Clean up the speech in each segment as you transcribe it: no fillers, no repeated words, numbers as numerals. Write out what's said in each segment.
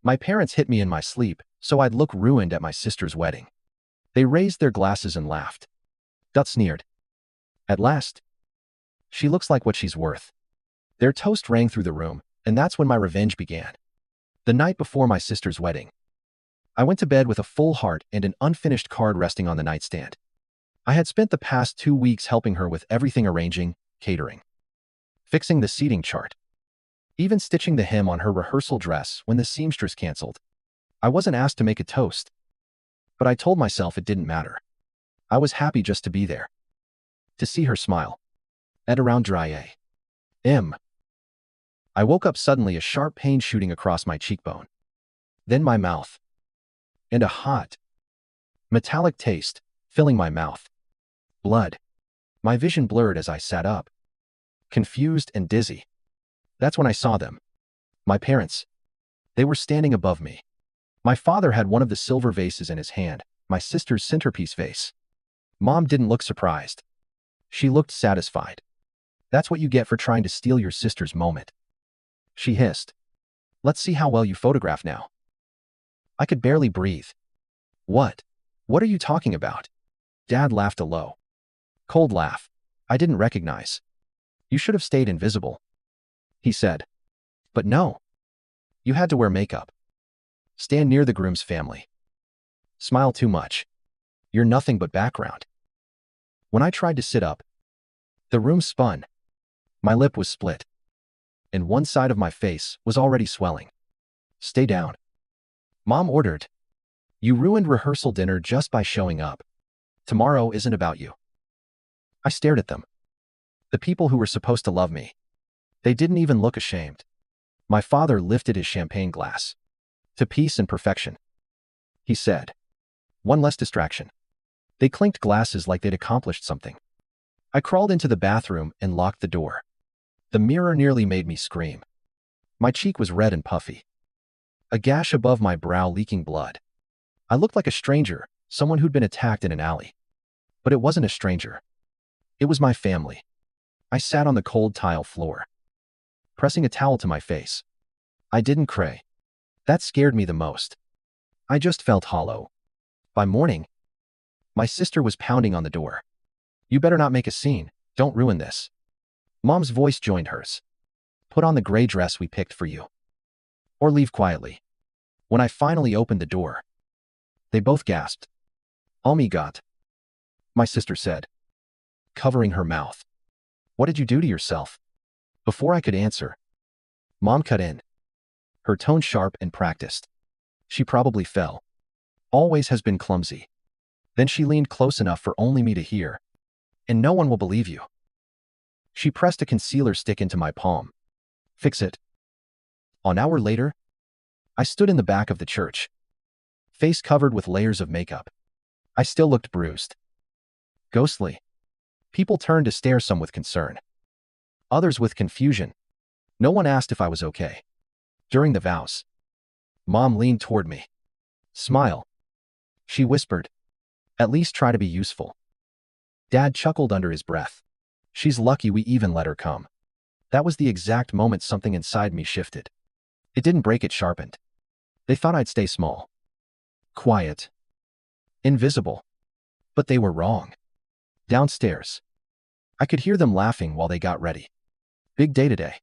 My parents hit me in my sleep, so I'd look ruined at my sister's wedding. They raised their glasses and laughed. Dot sneered. At last. She looks like what she's worth. Their toast rang through the room, and that's when my revenge began. The night before my sister's wedding, I went to bed with a full heart and an unfinished card resting on the nightstand. I had spent the past 2 weeks helping her with everything: arranging, catering, fixing the seating chart, even stitching the hem on her rehearsal dress when the seamstress canceled. I wasn't asked to make a toast, but I told myself it didn't matter. I was happy just to be there, to see her smile. At around dry a.m., I woke up suddenly, a sharp pain shooting across my cheekbone. Then my mouth, and a hot, metallic taste filling my mouth. Blood. My vision blurred as I sat up, confused and dizzy. That's when I saw them. My parents. They were standing above me. My father had one of the silver vases in his hand, my sister's centerpiece vase. Mom didn't look surprised. She looked satisfied. That's what you get for trying to steal your sister's moment, she hissed. Let's see how well you photograph now. I could barely breathe. What? What are you talking about? Dad laughed a low, cold laugh I didn't recognize. You should have stayed invisible, he said. But no. You had to wear makeup. Stand near the groom's family. Smile too much. You're nothing but background. When I tried to sit up, the room spun. My lip was split, and one side of my face was already swelling. Stay down, Mom ordered. You ruined rehearsal dinner just by showing up. Tomorrow isn't about you. I stared at them. The people who were supposed to love me. They didn't even look ashamed. My father lifted his champagne glass. To peace and perfection, he said. One less distraction. They clinked glasses like they'd accomplished something. I crawled into the bathroom and locked the door. The mirror nearly made me scream. My cheek was red and puffy, a gash above my brow leaking blood. I looked like a stranger, someone who'd been attacked in an alley. But it wasn't a stranger. It was my family. I sat on the cold tile floor, pressing a towel to my face. I didn't cry. That scared me the most. I just felt hollow. By morning, my sister was pounding on the door. You better not make a scene. Don't ruin this. Mom's voice joined hers. Put on the gray dress we picked for you, or leave quietly. When I finally opened the door, they both gasped. Oh my God, my sister said, covering her mouth. What did you do to yourself? Before I could answer, Mom cut in, her tone sharp and practiced. She probably fell. Always has been clumsy. Then she leaned close enough for only me to hear. And no one will believe you. She pressed a concealer stick into my palm. Fix it. An hour later, I stood in the back of the church, face covered with layers of makeup. I still looked bruised, ghostly. People turned to stare, some with concern, others with confusion. No one asked if I was okay. During the vows, Mom leaned toward me. Smile, she whispered. At least try to be useful. Dad chuckled under his breath. She's lucky we even let her come. That was the exact moment something inside me shifted. It didn't break, it sharpened. They thought I'd stay small, quiet, invisible. But they were wrong. Downstairs, I could hear them laughing while they got ready. Big day today,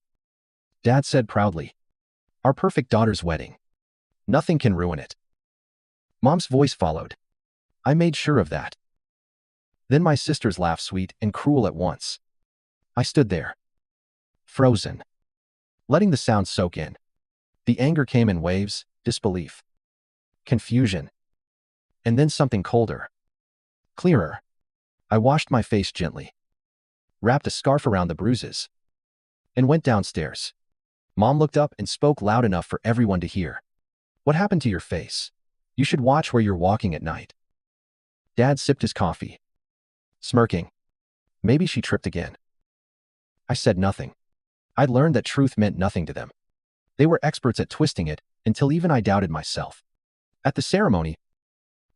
Dad said proudly. Our perfect daughter's wedding. Nothing can ruin it. Mom's voice followed. I made sure of that. Then my sister's laugh, sweet and cruel at once. I stood there, frozen, letting the sound soak in. The anger came in waves, disbelief, confusion, and then something colder, clearer. I washed my face gently, wrapped a scarf around the bruises, and went downstairs. Mom looked up and spoke loud enough for everyone to hear. What happened to your face? You should watch where you're walking at night. Dad sipped his coffee, smirking. Maybe she tripped again. I said nothing. I'd learned that truth meant nothing to them. They were experts at twisting it, until even I doubted myself. At the ceremony,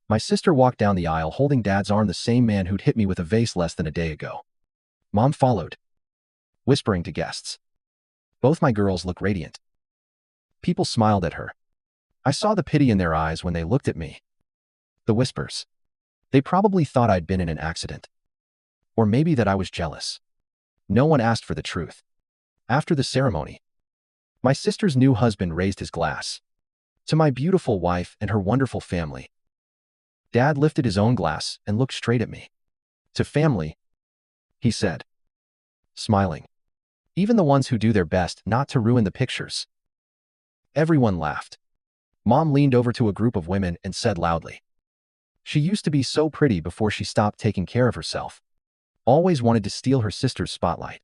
my sister walked down the aisle holding Dad's arm, the same man who'd hit me with a vase less than a day ago. Mom followed, whispering to guests. Both my girls looked radiant. People smiled at her. I saw the pity in their eyes when they looked at me. The whispers. They probably thought I'd been in an accident. Or maybe that I was jealous. No one asked for the truth. After the ceremony, my sister's new husband raised his glass. To my beautiful wife and her wonderful family. Dad lifted his own glass and looked straight at me. To family, he said, smiling. Even the ones who do their best not to ruin the pictures. Everyone laughed. Mom leaned over to a group of women and said loudly, "She used to be so pretty before she stopped taking care of herself. Always wanted to steal her sister's spotlight."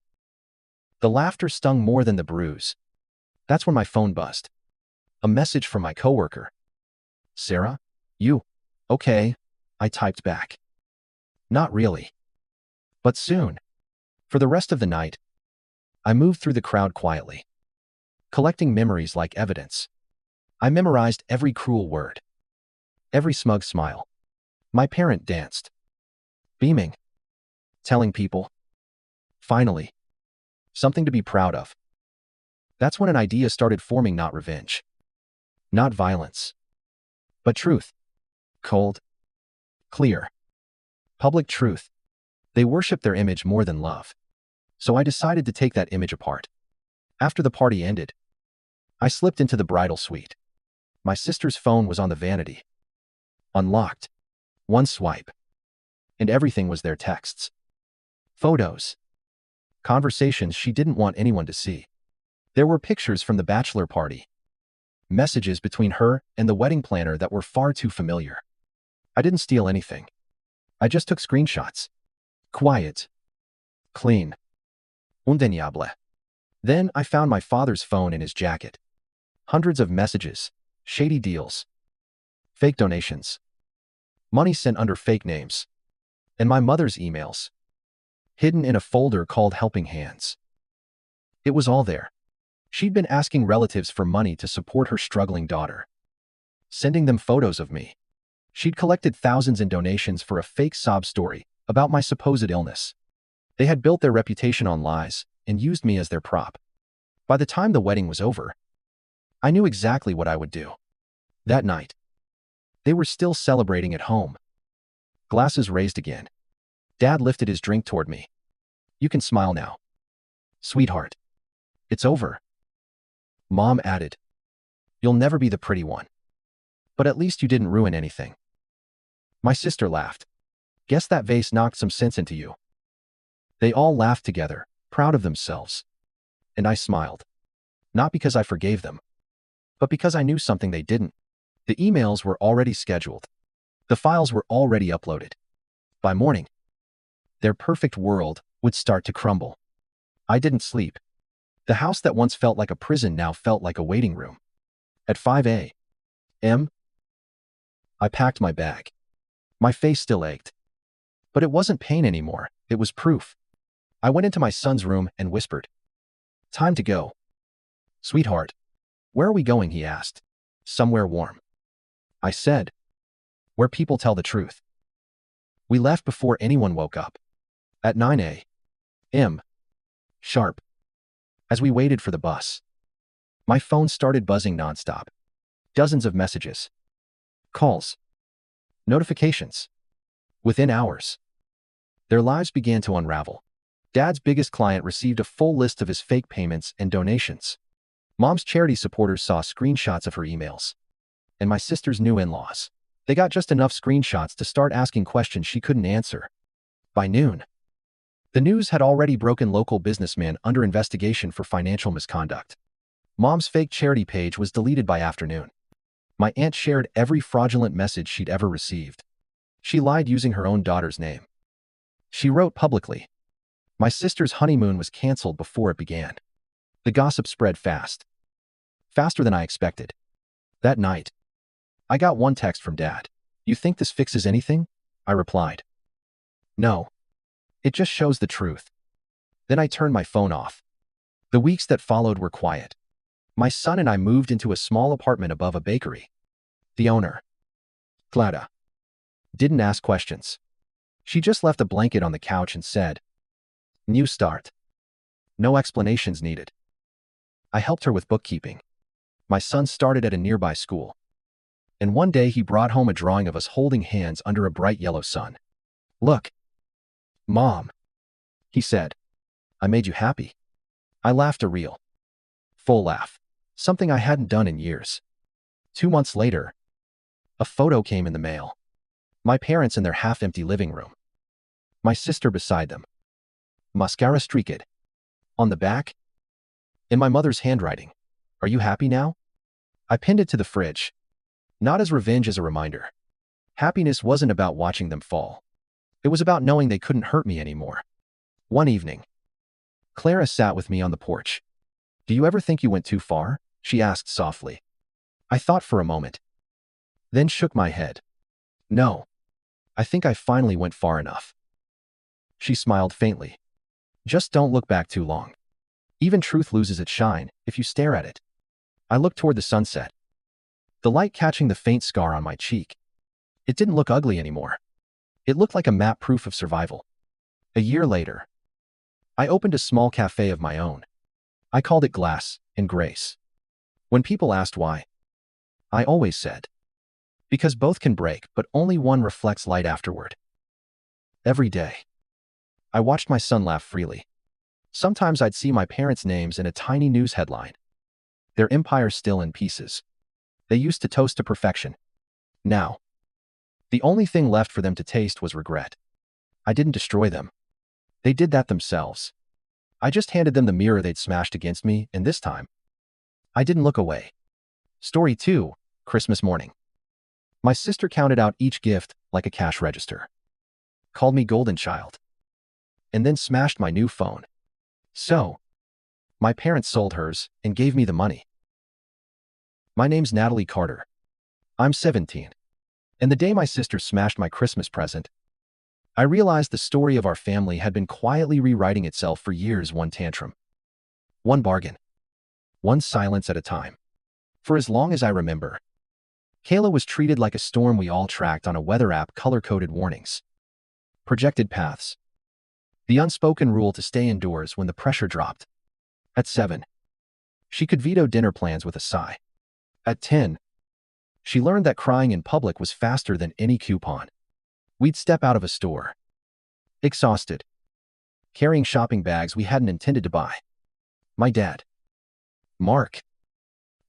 The laughter stung more than the bruise. That's when my phone buzzed. A message from my coworker. "Sarah? You? Okay," I typed back. Not really. But soon. For the rest of the night, I moved through the crowd quietly, collecting memories like evidence. I memorized every cruel word, every smug smile. My parent danced, beaming, telling people, finally, something to be proud of. That's when an idea started forming, not revenge, not violence, but truth. Cold, clear, public truth. They worship their image more than love. So I decided to take that image apart. After the party ended, I slipped into the bridal suite. My sister's phone was on the vanity. Unlocked. One swipe. And everything was there: texts, photos, conversations she didn't want anyone to see. There were pictures from the bachelor party, messages between her and the wedding planner that were far too familiar. I didn't steal anything. I just took screenshots. Quiet. Clean. Undeniable. Then I found my father's phone in his jacket. Hundreds of messages, shady deals, fake donations, money sent under fake names, and my mother's emails, hidden in a folder called Helping Hands. It was all there. She'd been asking relatives for money to support her struggling daughter, sending them photos of me. She'd collected thousands in donations for a fake sob story about my supposed illness. They had built their reputation on lies and used me as their prop. By the time the wedding was over, I knew exactly what I would do. That night, they were still celebrating at home. Glasses raised again. Dad lifted his drink toward me. "You can smile now, sweetheart. It's over." Mom added, "You'll never be the pretty one. But at least you didn't ruin anything." My sister laughed. "Guess that vase knocked some sense into you." They all laughed together, proud of themselves. And I smiled. Not because I forgave them, but because I knew something they didn't. The emails were already scheduled. The files were already uploaded. By morning, their perfect world would start to crumble. I didn't sleep. The house that once felt like a prison now felt like a waiting room. At 5 a.m., I packed my bag. My face still ached. But it wasn't pain anymore, it was proof. I went into my son's room and whispered, "Time to go." "Sweetheart, where are we going?" he asked. "Somewhere warm." I said, "Where people tell the truth." We left before anyone woke up. At 9 a.m. sharp. As we waited for the bus, my phone started buzzing nonstop. Dozens of messages, calls, notifications. Within hours, their lives began to unravel. Dad's biggest client received a full list of his fake payments and donations. Mom's charity supporters saw screenshots of her emails. And my sister's new in-laws. They got just enough screenshots to start asking questions she couldn't answer. By noon, the news had already broken local businessman under investigation for financial misconduct. Mom's fake charity page was deleted by afternoon. My aunt shared every fraudulent message she'd ever received. She lied using her own daughter's name. She wrote publicly, "My sister's honeymoon was canceled before it began." The gossip spread fast. Faster than I expected. That night, I got one text from Dad. "You think this fixes anything?" I replied. "No. It just shows the truth." Then I turned my phone off. The weeks that followed were quiet. My son and I moved into a small apartment above a bakery. The owner, Clara, didn't ask questions. She just left a blanket on the couch and said, "New start." No explanations needed. I helped her with bookkeeping. My son started at a nearby school. And one day he brought home a drawing of us holding hands under a bright yellow sun. "Look, Mom," he said. "I made you happy." I laughed a real, full laugh. Something I hadn't done in years. 2 months later, a photo came in the mail. My parents in their half-empty living room. My sister beside them. Mascara streaked. On the back, in my mother's handwriting, "Are you happy now?" I pinned it to the fridge. Not as revenge, as a reminder. Happiness wasn't about watching them fall. It was about knowing they couldn't hurt me anymore. One evening, Clara sat with me on the porch. "Do you ever think you went too far?" she asked softly. I thought for a moment, then shook my head. "No, I think I finally went far enough." She smiled faintly. "Just don't look back too long. Even truth loses its shine if you stare at it." I looked toward the sunset, the light catching the faint scar on my cheek. It didn't look ugly anymore. It looked like a map proof of survival. A year later, I opened a small cafe of my own. I called it Glass and Grace. When people asked why, I always said, because both can break, but only one reflects light afterward. Every day, I watched my son laugh freely. Sometimes I'd see my parents' names in a tiny news headline. Their empire still in pieces. They used to toast to perfection. Now, the only thing left for them to taste was regret. I didn't destroy them. They did that themselves. I just handed them the mirror they'd smashed against me, and this time, I didn't look away. Story 2, Christmas morning. My sister counted out each gift like a cash register. Called me golden child. And then smashed my new phone. So, my parents sold hers and gave me the money. My name's Natalie Carter. I'm 17. And the day my sister smashed my Christmas present, I realized the story of our family had been quietly rewriting itself for years, one tantrum, one bargain, one silence at a time. For as long as I remember, Kayla was treated like a storm we all tracked on a weather app, color-coded warnings, projected paths, the unspoken rule to stay indoors when the pressure dropped. At 7, she could veto dinner plans with a sigh. At 10, she learned that crying in public was faster than any coupon. We'd step out of a store, exhausted, carrying shopping bags we hadn't intended to buy. My dad, Mark,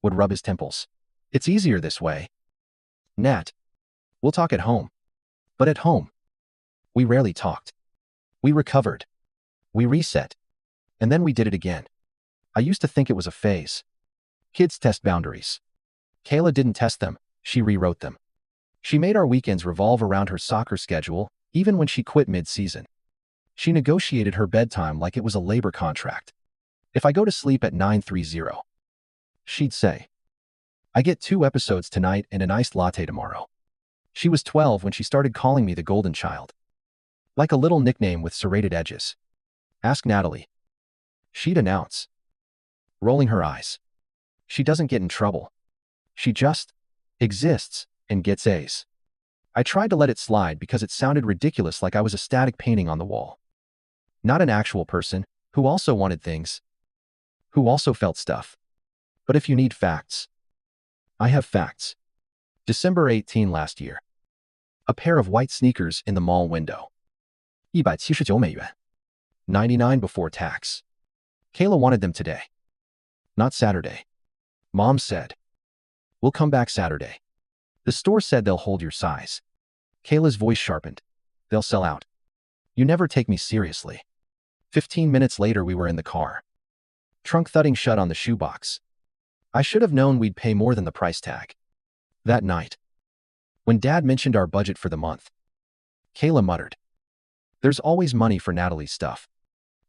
would rub his temples. "It's easier this way. Nat, we'll talk at home." But at home, we rarely talked. We recovered. We reset. And then we did it again. I used to think it was a phase. Kids test boundaries. Kayla didn't test them, she rewrote them. She made our weekends revolve around her soccer schedule, even when she quit mid-season. She negotiated her bedtime like it was a labor contract. "If I go to sleep at 9:30, she'd say, "I get 2 episodes tonight and an iced latte tomorrow." She was 12 when she started calling me the golden child. Like a little nickname with serrated edges. "Ask Natalie," she'd announce, rolling her eyes. "She doesn't get in trouble. She just exists and gets A's." I tried to let it slide because it sounded ridiculous, like I was a static painting on the wall. Not an actual person who also wanted things, who also felt stuff. But if you need facts, I have facts. December 18 last year. A pair of white sneakers in the mall window. 179美元. 99 before tax. Kayla wanted them today. Not Saturday. Mom said, "We'll come back Saturday." The store said they'll hold your size. Kayla's voice sharpened. "They'll sell out. You never take me seriously." 15 minutes later we were in the car. Trunk thudding shut on the shoebox. I should have known we'd pay more than the price tag. That night, when Dad mentioned our budget for the month, Kayla muttered, "There's always money for Natalie's stuff."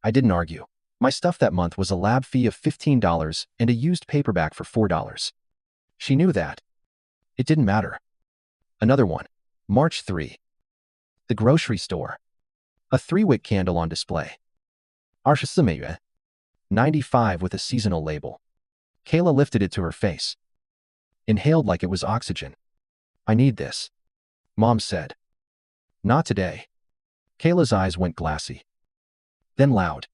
I didn't argue. My stuff that month was a lab fee of $15 and a used paperback for $4. She knew that. It didn't matter. Another one. March 3. The grocery store. A 3-wick candle on display. 24美元. 95 with a seasonal label. Kayla lifted it to her face. Inhaled like it was oxygen. "I need this," Mom said. "Not today." Kayla's eyes went glassy. Then loud.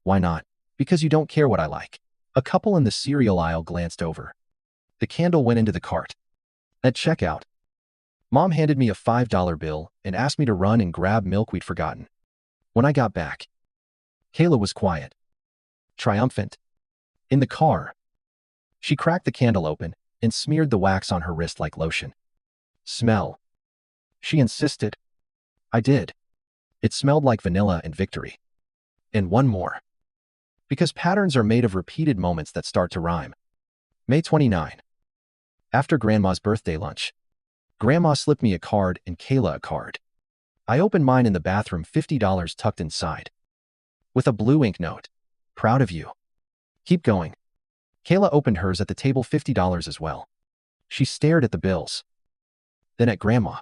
"Why not?" "Because you don't care what I like." A couple in the cereal aisle glanced over. The candle went into the cart. At checkout, Mom handed me a $5 bill and asked me to run and grab milk we'd forgotten. When I got back, Kayla was quiet, triumphant. In the car, she cracked the candle open and smeared the wax on her wrist like lotion. Smell, she insisted. I did. It smelled like vanilla and victory. And one more. Because patterns are made of repeated moments that start to rhyme. May 29. After Grandma's birthday lunch, Grandma slipped me a card and Kayla a card. I opened mine in the bathroom, $50 tucked inside. With a blue ink note. Proud of you. Keep going. Kayla opened hers at the table, $50 as well. She stared at the bills. Then at Grandma.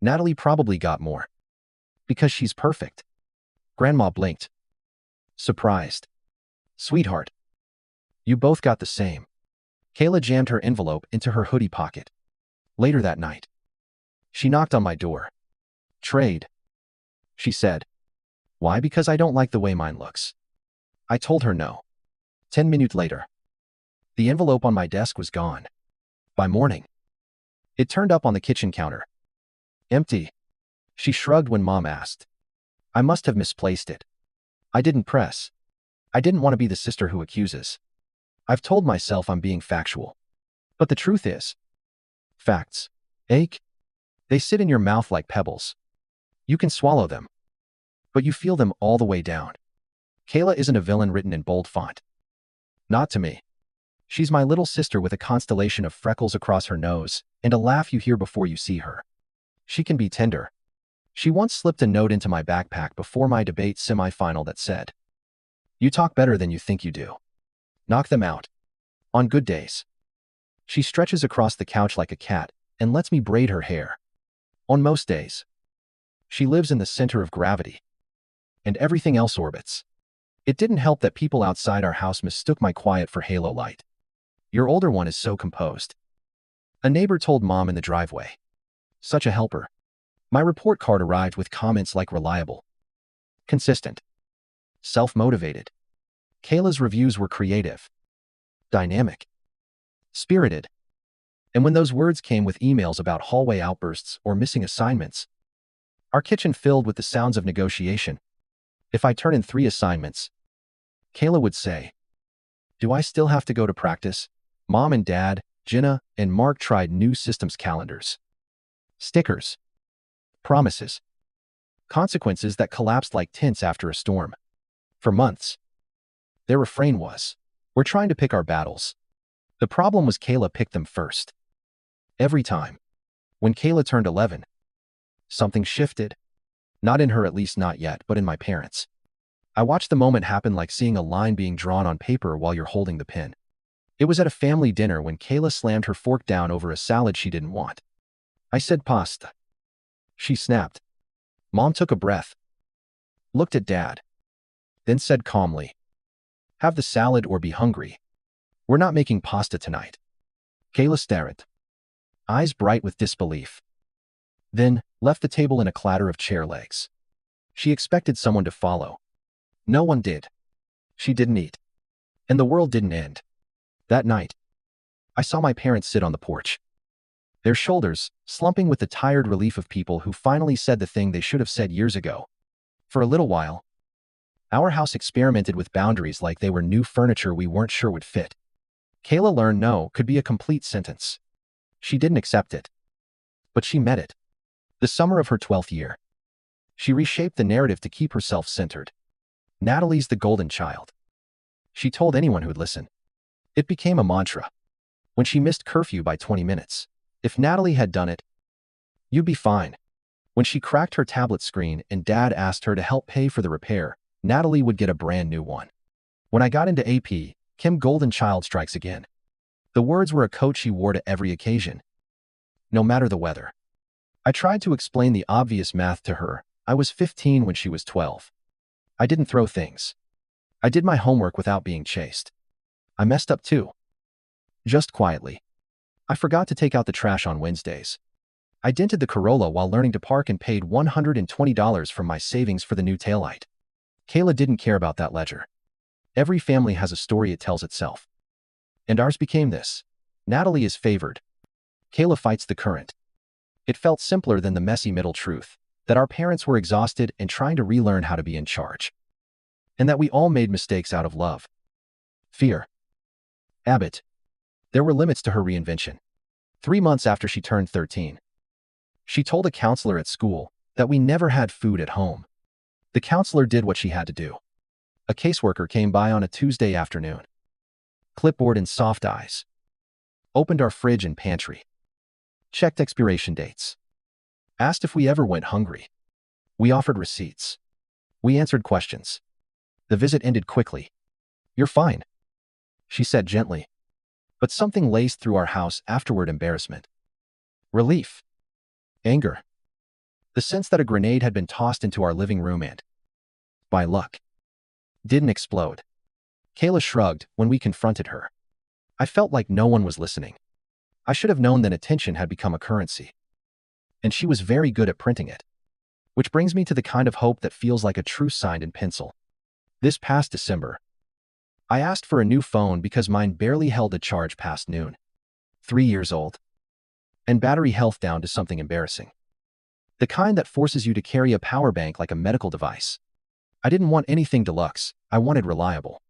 Natalie probably got more. Because she's perfect. Grandma blinked. Surprised. Sweetheart. You both got the same. Kayla jammed her envelope into her hoodie pocket. Later that night, she knocked on my door. Trade, she said. Why? Because I don't like the way mine looks. I told her no. 10 minutes later, the envelope on my desk was gone. By morning, it turned up on the kitchen counter. Empty. She shrugged when Mom asked. I must have misplaced it. I didn't press. I didn't want to be the sister who accuses. I've told myself I'm being factual. But the truth is, facts ache. They sit in your mouth like pebbles. You can swallow them, but you feel them all the way down. Kayla isn't a villain written in bold font. Not to me. She's my little sister with a constellation of freckles across her nose and a laugh you hear before you see her. She can be tender. She once slipped a note into my backpack before my debate semifinal that said, "You talk better than you think you do. Knock them out. On good days." She stretches across the couch like a cat and lets me braid her hair. On most days, she lives in the center of gravity, and everything else orbits. It didn't help that people outside our house mistook my quiet for halo light. Your older one is so composed, a neighbor told Mom in the driveway. Such a helper. My report card arrived with comments like reliable, consistent, self-motivated. Kayla's reviews were creative, dynamic, spirited. And when those words came with emails about hallway outbursts or missing assignments, our kitchen filled with the sounds of negotiation. If I turn in 3 assignments, Kayla would say, "Do I still have to go to practice?" Mom and Dad, Jenna, and Mark tried new systems calendars. Stickers. Promises. Consequences that collapsed like tents after a storm. For months, their refrain was, "We're trying to pick our battles." The problem was Kayla picked them first. Every time. When Kayla turned 11, something shifted. Not in her, at least not yet, but in my parents. I watched the moment happen like seeing a line being drawn on paper while you're holding the pen. It was at a family dinner when Kayla slammed her fork down over a salad she didn't want. I said pasta. She snapped. Mom took a breath, looked at Dad, then said calmly, "Have the salad or be hungry. We're not making pasta tonight." Kayla stared, eyes bright with disbelief. Then left the table in a clatter of chair legs. She expected someone to follow. No one did. She didn't eat. And the world didn't end. That night, I saw my parents sit on the porch, their shoulders slumping with the tired relief of people who finally said the thing they should have said years ago. For a little while, our house experimented with boundaries like they were new furniture we weren't sure would fit. Kayla learned no could be a complete sentence. She didn't accept it, but she met it. The summer of her 12th year, she reshaped the narrative to keep herself centered. Natalie's the golden child, she told anyone who'd listen. It became a mantra. When she missed curfew by 20 minutes, if Natalie had done it, you'd be fine. When she cracked her tablet screen and Dad asked her to help pay for the repair, Natalie would get a brand new one. When I got into AP, Kim Golden Child strikes again. The words were a coat she wore to every occasion, no matter the weather. I tried to explain the obvious math to her. I was 15 when she was 12. I didn't throw things. I did my homework without being chased. I messed up too. Just quietly. I forgot to take out the trash on Wednesdays. I dented the Corolla while learning to park and paid $120 from my savings for the new taillight. Kayla didn't care about that ledger. Every family has a story it tells itself. And ours became this. Natalie is favored. Kayla fights the current. It felt simpler than the messy middle truth, that our parents were exhausted and trying to relearn how to be in charge. And that we all made mistakes out of love. Fear. Abbott. There were limits to her reinvention. 3 months after she turned 13. She told a counselor at school that we never had food at home. The counselor did what she had to do. A caseworker came by on a Tuesday afternoon. Clipboard and soft eyes. Opened our fridge and pantry. Checked expiration dates. Asked if we ever went hungry. We offered receipts. We answered questions. The visit ended quickly. "You're fine," she said gently. But something laced through our house afterward: embarrassment. Relief. Anger. The sense that a grenade had been tossed into our living room and, by luck, didn't explode. Kayla shrugged when we confronted her. I felt like no one was listening. I should have known that attention had become a currency. And she was very good at printing it. Which brings me to the kind of hope that feels like a truce signed in pencil. This past December, I asked for a new phone because mine barely held a charge past noon. 3 years old. And battery health down to something embarrassing. The kind that forces you to carry a power bank like a medical device. I didn't want anything deluxe, I wanted reliable.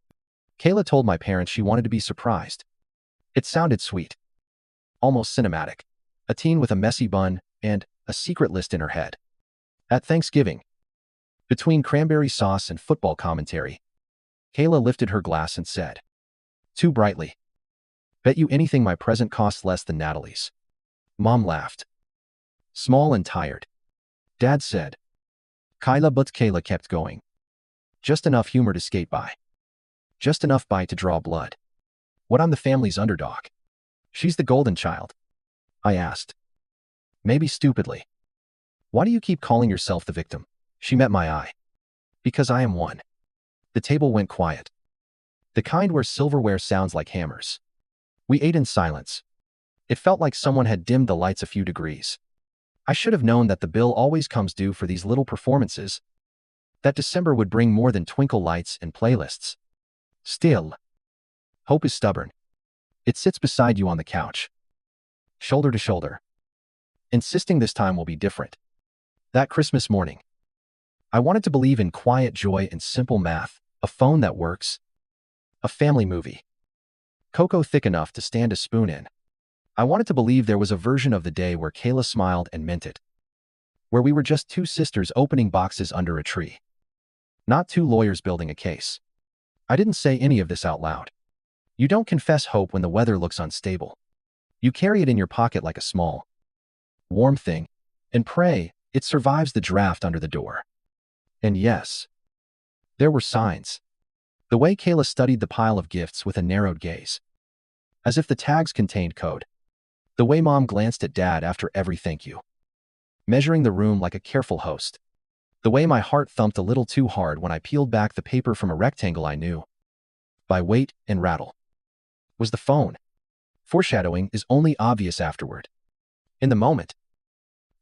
Kayla told my parents she wanted to be surprised. It sounded sweet. Almost cinematic. A teen with a messy bun and a secret list in her head. At Thanksgiving, between cranberry sauce and football commentary, Kayla lifted her glass and said, too brightly, "Bet you anything my present costs less than Natalie's." Mom laughed. Small and tired. Dad said, "Kyla," but Kayla kept going. Just enough humor to skate by. Just enough bite to draw blood. What, I'm the family's underdog? She's the golden child? I asked. Maybe stupidly. Why do you keep calling yourself the victim? She met my eye. Because I am one. The table went quiet. The kind where silverware sounds like hammers. We ate in silence. It felt like someone had dimmed the lights a few degrees. I should have known that the bill always comes due for these little performances. That December would bring more than twinkle lights and playlists. Still, hope is stubborn. It sits beside you on the couch, shoulder to shoulder, insisting this time will be different. That Christmas morning, I wanted to believe in quiet joy and simple math, a phone that works, a family movie, cocoa thick enough to stand a spoon in. I wanted to believe there was a version of the day where Kayla smiled and meant it, where we were just two sisters opening boxes under a tree, not two lawyers building a case. I didn't say any of this out loud. You don't confess hope when the weather looks unstable. You carry it in your pocket like a small, warm thing, and pray it survives the draft under the door. And yes, there were signs. The way Kayla studied the pile of gifts with a narrowed gaze, as if the tags contained code. The way Mom glanced at Dad after every thank you, measuring the room like a careful host. The way my heart thumped a little too hard when I peeled back the paper from a rectangle I knew, by weight and rattle, was the phone. Foreshadowing is only obvious afterward. In the moment,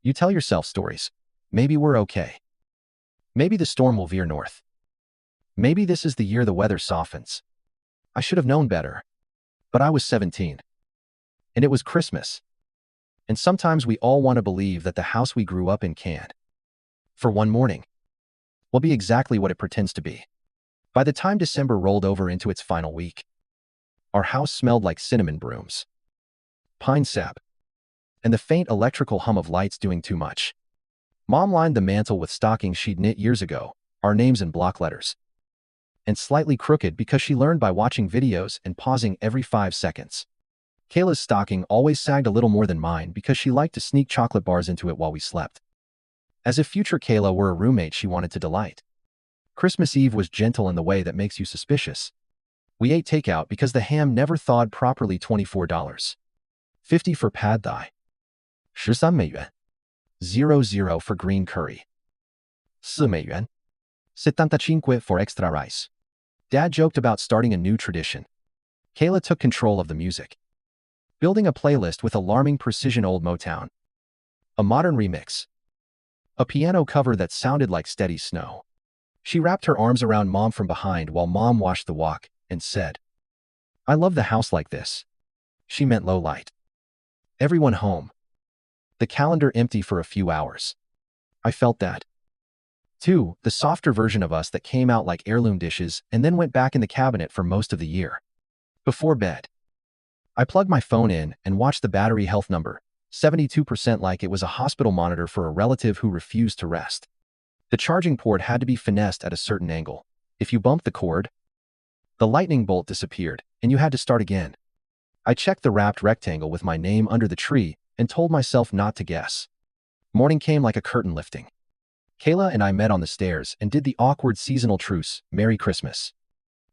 you tell yourself stories. Maybe we're okay. Maybe the storm will veer north. Maybe this is the year the weather softens. I should have known better. But I was 17. And it was Christmas. And sometimes we all want to believe that the house we grew up in can, for one morning, will be exactly what it pretends to be. By the time December rolled over into its final week, our house smelled like cinnamon brooms, pine sap, and the faint electrical hum of lights doing too much. Mom lined the mantel with stockings she'd knit years ago, our names in block letters, and slightly crooked because she learned by watching videos and pausing every 5 seconds. Kayla's stocking always sagged a little more than mine because she liked to sneak chocolate bars into it while we slept. As if future Kayla were a roommate she wanted to delight. Christmas Eve was gentle in the way that makes you suspicious. We ate takeout because the ham never thawed properly. $24.50 for pad thai. 13美元. 00 for green curry. 4美元. 75 for extra rice. Dad joked about starting a new tradition. Kayla took control of the music, building a playlist with alarming precision old Motown, a modern remix, a piano cover that sounded like steady snow. She wrapped her arms around Mom from behind while Mom washed the wok and said, "I love the house like this." She meant low light Everyone home. The calendar empty for a few hours. I felt that. 2. The softer version of us that came out like heirloom dishes and then went back in the cabinet for most of the year. Before bed, I plugged my phone in and watched the battery health number, 72%, like it was a hospital monitor for a relative who refused to rest. The charging port had to be finessed at a certain angle. If you bumped the cord, the lightning bolt disappeared, and you had to start again. I checked the wrapped rectangle with my name under the tree and told myself not to guess. Morning came like a curtain lifting. Kayla and I met on the stairs and did the awkward seasonal truce, Merry Christmas.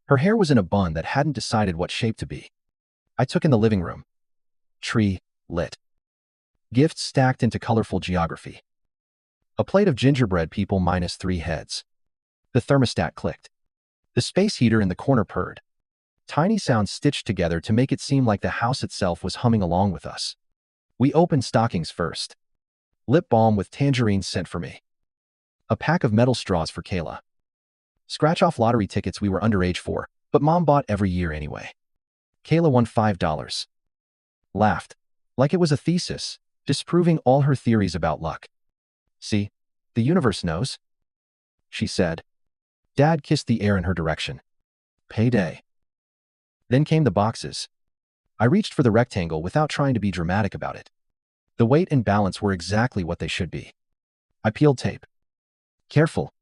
Her hair was in a bun that hadn't decided what shape to be. I took in the living room. Tree, lit. Gifts stacked into colorful geography. A plate of gingerbread people minus 3 heads. The thermostat clicked. The space heater in the corner purred. Tiny sounds stitched together to make it seem like the house itself was humming along with us. We opened stockings first. Lip balm with tangerine scent for me. A pack of metal straws for Kayla. Scratch-off lottery tickets we were underage for, but Mom bought every year anyway. Kayla won $5. Laughed. Like it was a thesis, disproving all her theories about luck. See, the universe knows, she said. Dad kissed the air in her direction. Payday. Then came the boxes. I reached for the rectangle without trying to be dramatic about it. The weight and balance were exactly what they should be. I peeled tape. Careful.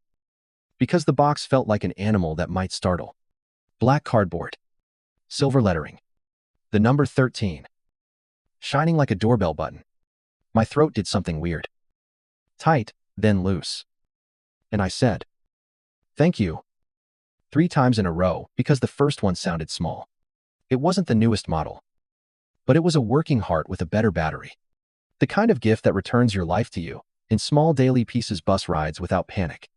Because the box felt like an animal that might startle. Black cardboard. Silver lettering. The number 13. Shining like a doorbell button. My throat did something weird. Tight, then loose. And I said, "Thank you." 3 times in a row because the first one sounded small. It wasn't the newest model. But it was a working heart with a better battery. The kind of gift that returns your life to you, in small daily pieces, bus rides without panic.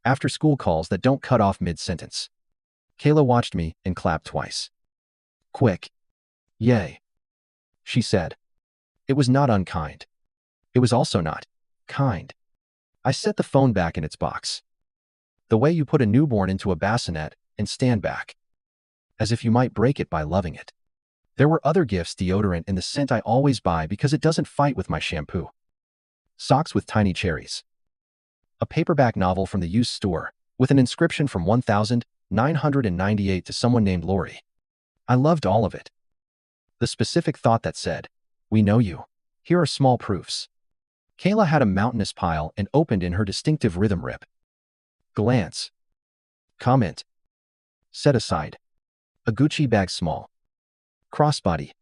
After school calls that don't cut off mid-sentence. Kayla watched me and clapped twice. Quick. Yay. She said. It was not unkind. It was also not kind. I set the phone back in its box. The way you put a newborn into a bassinet and stand back. As if you might break it by loving it. There were other gifts, deodorant and the scent I always buy because it doesn't fight with my shampoo. Socks with tiny cherries. A paperback novel from the used store, with an inscription from 1998 to someone named Lori. I loved all of it. The specific thought that said, "We know you. Here are small proofs." Kayla had a mountainous pile and opened in her distinctive rhythm rip. Glance. Comment. Set aside. A Gucci bag, small. Crossbody.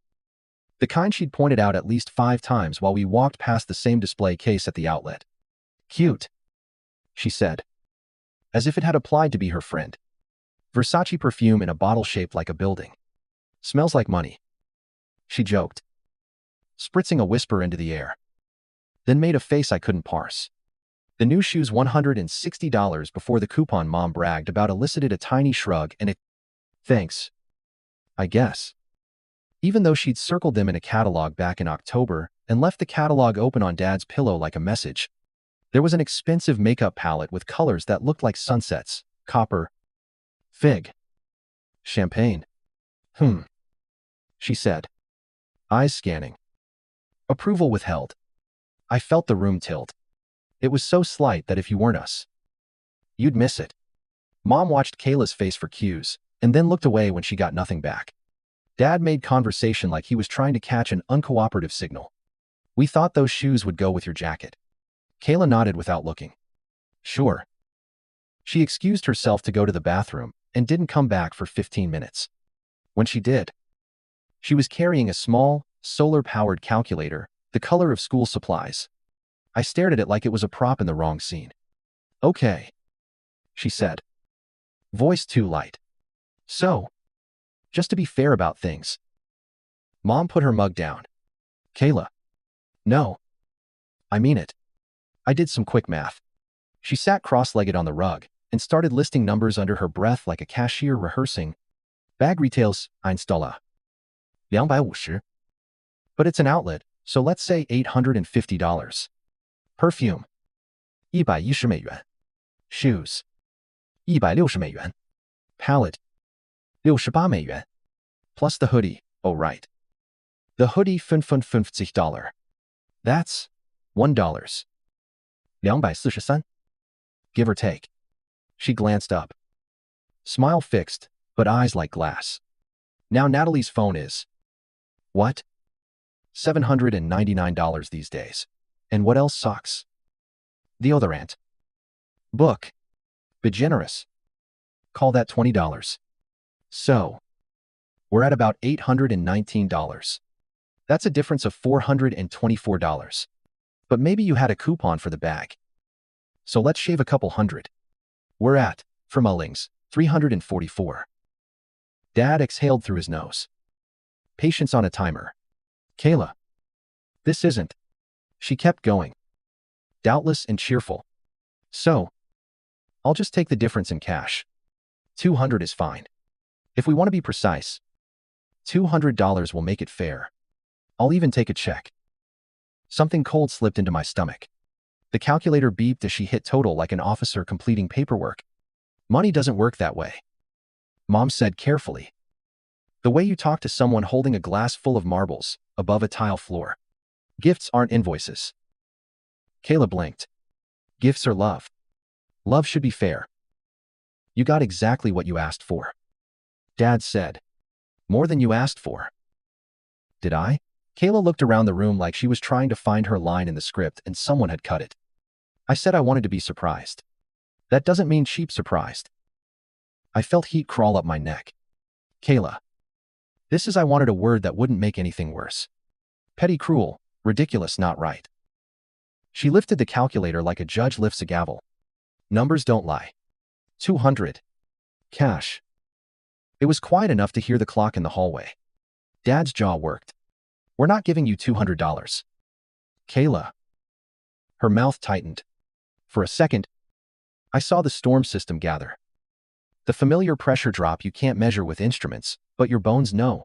The kind she'd pointed out at least 5 times while we walked past the same display case at the outlet. Cute, she said. As if it had applied to be her friend. Versace perfume in a bottle shaped like a building. Smells like money, she joked, spritzing a whisper into the air. Then made a face I couldn't parse. The new shoes, $160 before the coupon Mom bragged about, elicited a tiny shrug and a thanks, I guess. Even though she'd circled them in a catalog back in October and left the catalog open on Dad's pillow like a message. There was an expensive makeup palette with colors that looked like sunsets, copper, fig, champagne. She said, eyes scanning. Approval withheld. I felt the room tilt. It was so slight that if you weren't us, you'd miss it. Mom watched Kayla's face for cues and then looked away when she got nothing back. Dad made conversation like he was trying to catch an uncooperative signal. We thought those shoes would go with your jacket. Kayla nodded without looking. Sure. She excused herself to go to the bathroom and didn't come back for 15 minutes. When she did, she was carrying a small, solar-powered calculator, the color of school supplies. I stared at it like it was a prop in the wrong scene. Okay, she said. Voice too light. So, just to be fair about things. Mom put her mug down. Kayla. No. I mean it. I did some quick math. She sat cross-legged on the rug and started listing numbers under her breath like a cashier rehearsing. Bag retails, $1 250. But it's an outlet, so let's say $850. Perfume, 110美元. Shoes, 160美元. Palette, 68美元. Plus the hoodie, oh right. The hoodie $55. That's $1. 243, give or take. She glanced up. Smile fixed, but eyes like glass. Now Natalie's phone is, what? $799 these days. And what else sucks? Deodorant. Book. Be generous. Call that $20. So, we're at about $819. That's a difference of $424. But maybe you had a coupon for the bag. So let's shave a couple hundred. We're at, for Mullings, $344. Dad exhaled through his nose. Patience on a timer. Kayla. This isn't. She kept going. Doubtless and cheerful. So, I'll just take the difference in cash. $200 is fine. If we want to be precise, $200 will make it fair. I'll even take a check. Something cold slipped into my stomach. The calculator beeped as she hit total like an officer completing paperwork. Money doesn't work that way. Mom said carefully. The way you talk to someone holding a glass full of marbles above a tile floor. Gifts aren't invoices. Kayla blinked. Gifts are love. Love should be fair. You got exactly what you asked for. Dad said. More than you asked for. Did I? Kayla looked around the room like she was trying to find her line in the script and someone had cut it. I said I wanted to be surprised. That doesn't mean cheap surprised. I felt heat crawl up my neck. Kayla. This is I wanted a word that wouldn't make anything worse. Petty, cruel, ridiculous, not right. She lifted the calculator like a judge lifts a gavel. Numbers don't lie. 200. Cash. It was quiet enough to hear the clock in the hallway. Dad's jaw worked. We're not giving you $200. Kayla. Her mouth tightened. For a second, I saw the storm system gather. The familiar pressure drop you can't measure with instruments, but your bones know.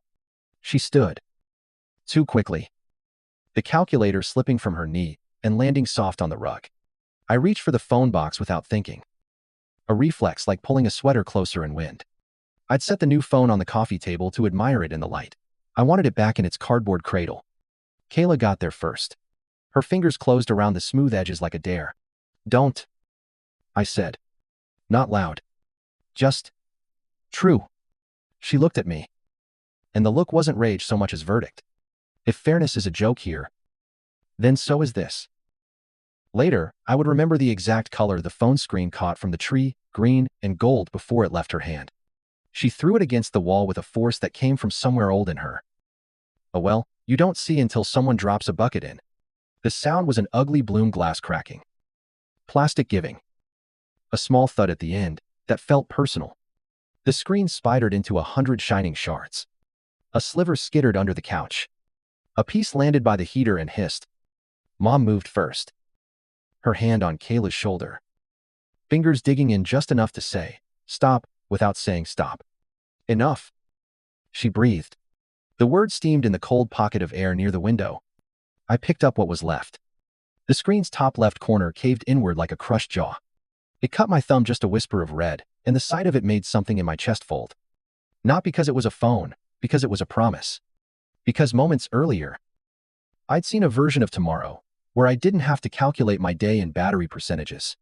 She stood. Too quickly. The calculator slipping from her knee and landing soft on the rug. I reached for the phone box without thinking. A reflex like pulling a sweater closer in wind. I'd set the new phone on the coffee table to admire it in the light. I wanted it back in its cardboard cradle. Kayla got there first. Her fingers closed around the smooth edges like a dare. Don't, I said. Not loud. Just, true. She looked at me. And the look wasn't rage so much as verdict. If fairness is a joke here, then so is this. Later, I would remember the exact color the phone screen caught from the tree, green and gold, before it left her hand. She threw it against the wall with a force that came from somewhere old in her. Oh well, you don't see until someone drops a bucket in. The sound was an ugly bloom glass cracking. Plastic giving. A small thud at the end that felt personal. The screen spidered into 100 shining shards. A sliver skittered under the couch. A piece landed by the heater and hissed. Mom moved first. Her hand on Kayla's shoulder. Fingers digging in just enough to say, stop, without saying stop. Enough. She breathed. The word steamed in the cold pocket of air near the window. I picked up what was left. The screen's top left corner caved inward like a crushed jaw. It cut my thumb just a whisper of red, and the sight of it made something in my chest fold. Not because it was a phone, because it was a promise. Because moments earlier, I'd seen a version of tomorrow where I didn't have to calculate my day in battery percentages.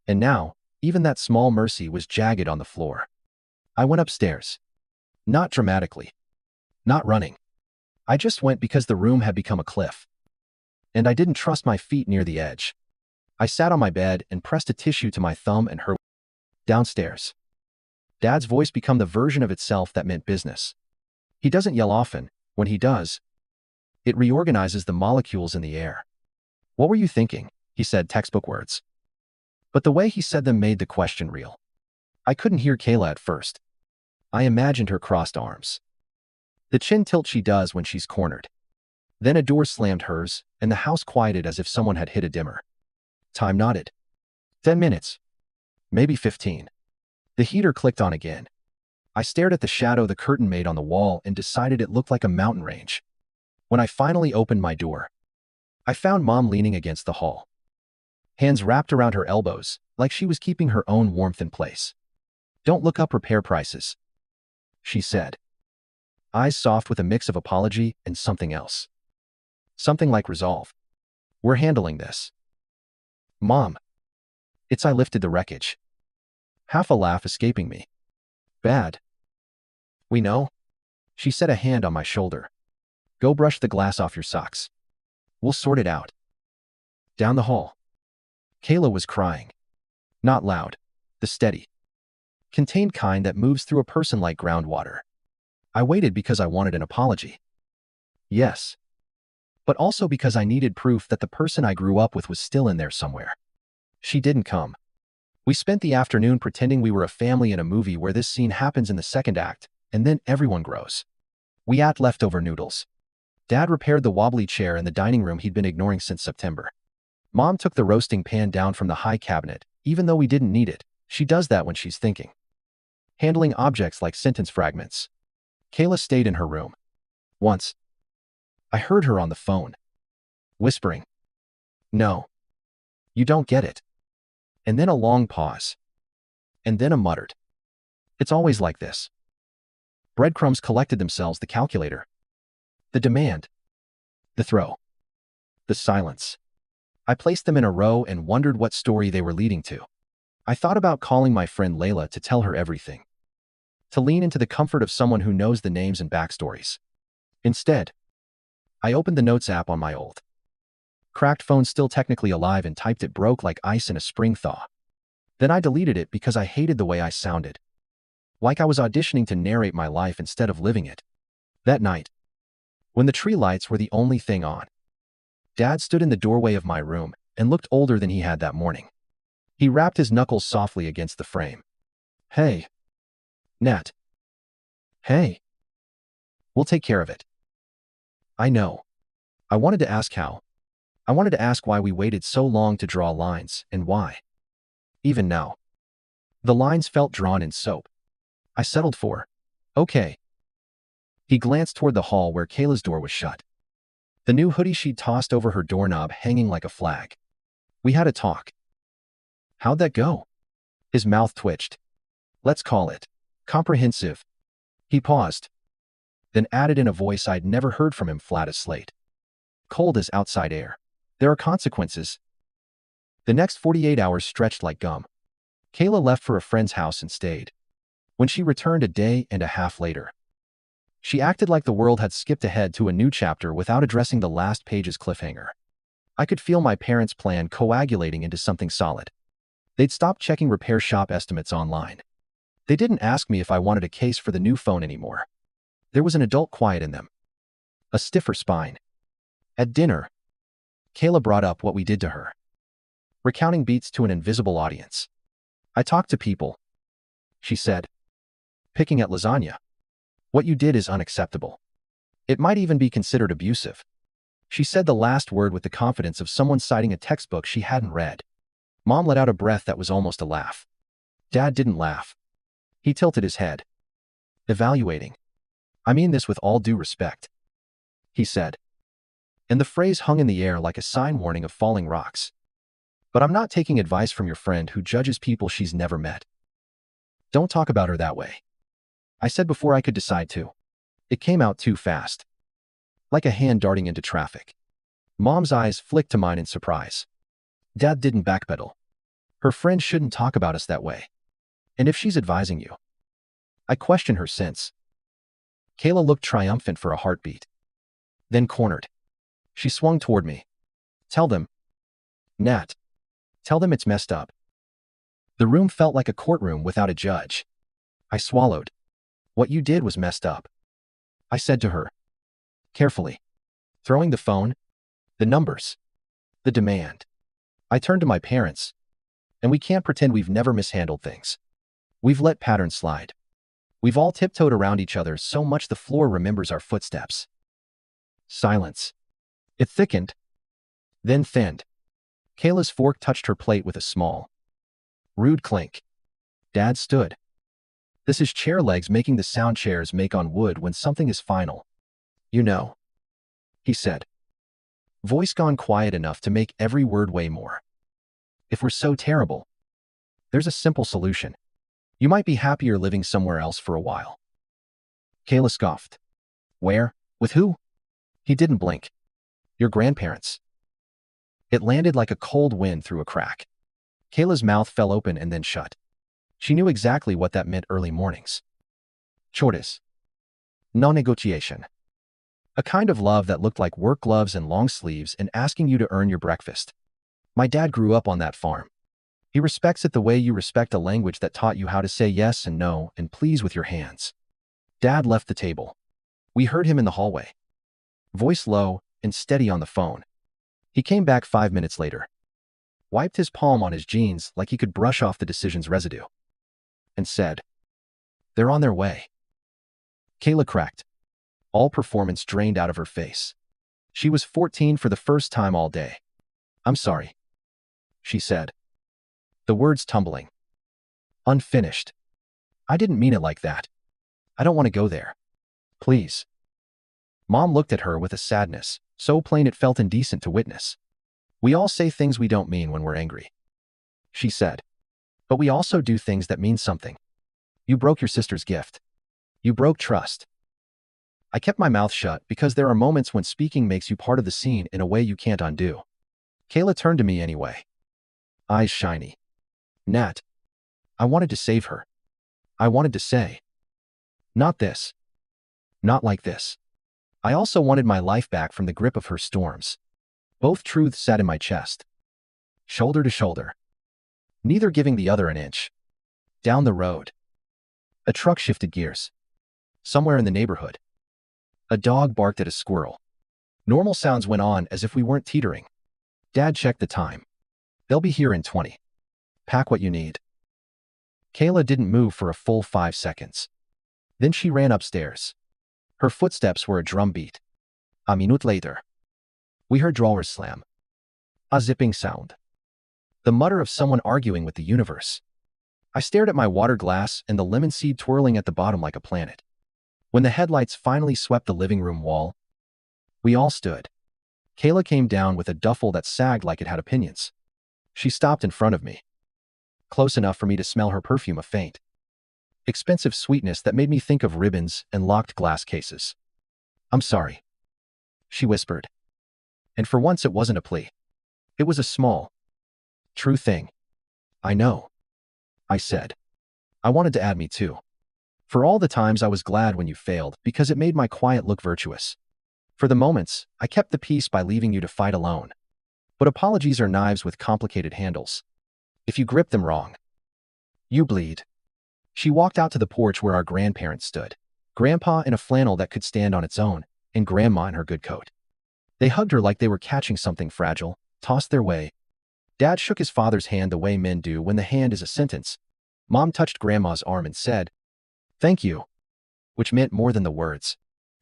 And now, even that small mercy was jagged on the floor. I went upstairs. Not dramatically. Not running. I just went because the room had become a cliff. And I didn't trust my feet near the edge. I sat on my bed and pressed a tissue to my thumb and her. Downstairs. Dad's voice became the version of itself that meant business. He doesn't yell often. When he does, it reorganizes the molecules in the air. What were you thinking? He said, textbook words. But the way he said them made the question real. I couldn't hear Kayla at first. I imagined her crossed arms. The chin tilt she does when she's cornered. Then a door slammed hers, and the house quieted as if someone had hit a dimmer. Time nodded. 10 minutes. Maybe 15. The heater clicked on again. I stared at the shadow the curtain made on the wall and decided it looked like a mountain range. When I finally opened my door, I found Mom leaning against the hall. Hands wrapped around her elbows, like she was keeping her own warmth in place. Don't look up repair prices, she said. eyes soft with a mix of apology and something else. Something like resolve. We're handling this. Mom. I lifted the wreckage. Half a laugh escaping me. Bad. We know. She set a hand on my shoulder. Go brush the glass off your socks. We'll sort it out. Down the hall. Kayla was crying. Not loud. The steady, contained kind that moves through a person like groundwater. I waited because I wanted an apology. Yes. But also because I needed proof that the person I grew up with was still in there somewhere. She didn't come. We spent the afternoon pretending we were a family in a movie where this scene happens in the second act, and then everyone grows. We ate leftover noodles. Dad repaired the wobbly chair in the dining room he'd been ignoring since September. Mom took the roasting pan down from the high cabinet, even though we didn't need it. She does that when she's thinking. Handling objects like sentence fragments. Kayla stayed in her room. Once, I heard her on the phone, whispering, "No, you don't get it." And then a long pause. And then a muttered, "It's always like this." Breadcrumbs collected themselves, the calculator, the demand, the throw, the silence. I placed them in a row and wondered what story they were leading to. I thought about calling my friend Layla to tell her everything. To lean into the comfort of someone who knows the names and backstories. Instead, I opened the Notes app on my old, cracked phone, still technically alive, and typed "it broke like ice in a spring thaw." Then I deleted it because I hated the way I sounded. Like I was auditioning to narrate my life instead of living it. That night, when the tree lights were the only thing on, Dad stood in the doorway of my room and looked older than he had that morning. He rapped his knuckles softly against the frame. "Hey. Nat. Hey. We'll take care of it." I know. I wanted to ask how. I wanted to ask why we waited so long to draw lines, and why. Even now, the lines felt drawn in soap. I settled for, "Okay." He glanced toward the hall where Kayla's door was shut, the new hoodie she'd tossed over her doorknob hanging like a flag. We had a talk. How'd that go? His mouth twitched. Let's call it comprehensive. He paused, then added in a voice I'd never heard from him, flat as slate. Cold as outside air. There are consequences. The next 48 hours stretched like gum. Kayla left for a friend's house and stayed. When she returned a day and a half later, she acted like the world had skipped ahead to a new chapter without addressing the last page's cliffhanger. I could feel my parents' plan coagulating into something solid. They'd stopped checking repair shop estimates online. They didn't ask me if I wanted a case for the new phone anymore. There was an adult quiet in them. A stiffer spine. At dinner, Kayla brought up what we did to her, recounting beats to an invisible audience. "I talk to people," she said, picking at lasagna. "What you did is unacceptable. It might even be considered abusive." She said the last word with the confidence of someone citing a textbook she hadn't read. Mom let out a breath that was almost a laugh. Dad didn't laugh. He tilted his head. "Evaluating. I mean this with all due respect," he said. And the phrase hung in the air like a sign warning of falling rocks. "But I'm not taking advice from your friend who judges people she's never met. Don't talk about her that way," I said before I could decide to. It came out too fast. Like a hand darting into traffic. Mom's eyes flicked to mine in surprise. Dad didn't backpedal. "Her friend shouldn't talk about us that way. And if she's advising you." I questioned her since. Kayla looked triumphant for a heartbeat. Then cornered. She swung toward me. "Tell them. Nat. Tell them it's messed up." The room felt like a courtroom without a judge. I swallowed. "What you did was messed up," I said to her, carefully, throwing the phone, the numbers, the demand. I turned to my parents, and we can't pretend we've never mishandled things. We've let patterns slide. We've all tiptoed around each other so much the floor remembers our footsteps. Silence. It thickened, then thinned. Kayla's fork touched her plate with a small, rude clink. Dad stood. This is chair legs making the sound chairs make on wood when something is final. "You know," he said. Voice gone quiet enough to make every word weigh more. "If we're so terrible, there's a simple solution. You might be happier living somewhere else for a while." Kayla scoffed. Where? With who? He didn't blink. Your grandparents. It landed like a cold wind through a crack. Kayla's mouth fell open and then shut. She knew exactly what that meant early mornings. Choice. Non-negotiation. A kind of love that looked like work gloves and long sleeves and asking you to earn your breakfast. My dad grew up on that farm. He respects it the way you respect a language that taught you how to say yes and no and please with your hands. Dad left the table. We heard him in the hallway. Voice low and steady on the phone. He came back 5 minutes later. Wiped his palm on his jeans like he could brush off the decision's residue. And said, "They're on their way." Kayla cracked. All performance drained out of her face. She was 14 for the first time all day. "I'm sorry," she said. The words tumbling. Unfinished. "I didn't mean it like that. I don't want to go there. Please." Mom looked at her with a sadness, so plain it felt indecent to witness. "We all say things we don't mean when we're angry," she said. "But we also do things that mean something. You broke your sister's gift. You broke trust." I kept my mouth shut because there are moments when speaking makes you part of the scene in a way you can't undo. Kayla turned to me anyway. Eyes shiny. "Nat." I wanted to save her. I wanted to say, "Not this. Not like this." I also wanted my life back from the grip of her storms. Both truths sat in my chest. Shoulder to shoulder. Neither giving the other an inch. Down the road. A truck shifted gears. Somewhere in the neighborhood. A dog barked at a squirrel. Normal sounds went on as if we weren't teetering. Dad checked the time. "They'll be here in 20. Pack what you need." Kayla didn't move for a full 5 seconds. Then she ran upstairs. Her footsteps were a drum beat. A minute later. We heard drawers slam. A zipping sound. The mutter of someone arguing with the universe. I stared at my water glass and the lemon seed twirling at the bottom like a planet. When the headlights finally swept the living room wall, we all stood. Kayla came down with a duffel that sagged like it had opinions. She stopped in front of me. Close enough for me to smell her perfume, a faint, expensive sweetness that made me think of ribbons and locked glass cases. "I'm sorry," she whispered. And for once it wasn't a plea. It was a small, true thing. "I know," I said. I wanted to add me too. For all the times I was glad when you failed because it made my quiet look virtuous. For the moments, I kept the peace by leaving you to fight alone. But apologies are knives with complicated handles. If you grip them wrong, you bleed. She walked out to the porch where our grandparents stood. Grandpa in a flannel that could stand on its own, and Grandma in her good coat. They hugged her like they were catching something fragile, tossed their way. Dad shook his father's hand the way men do when the hand is a sentence. Mom touched Grandma's arm and said, "Thank you," which meant more than the words.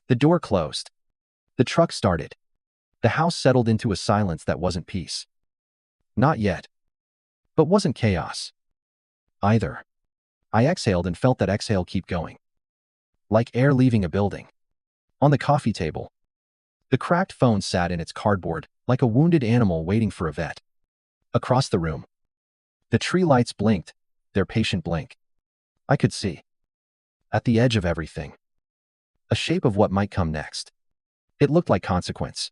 The door closed. The truck started. The house settled into a silence that wasn't peace. Not yet. But wasn't chaos. Either. I exhaled and felt that exhale keep going. Like air leaving a building. On the coffee table. The cracked phone sat in its cardboard, like a wounded animal waiting for a vet. Across the room. The tree lights blinked, their patient blink. I could see. At the edge of everything. A shape of what might come next. It looked like consequence.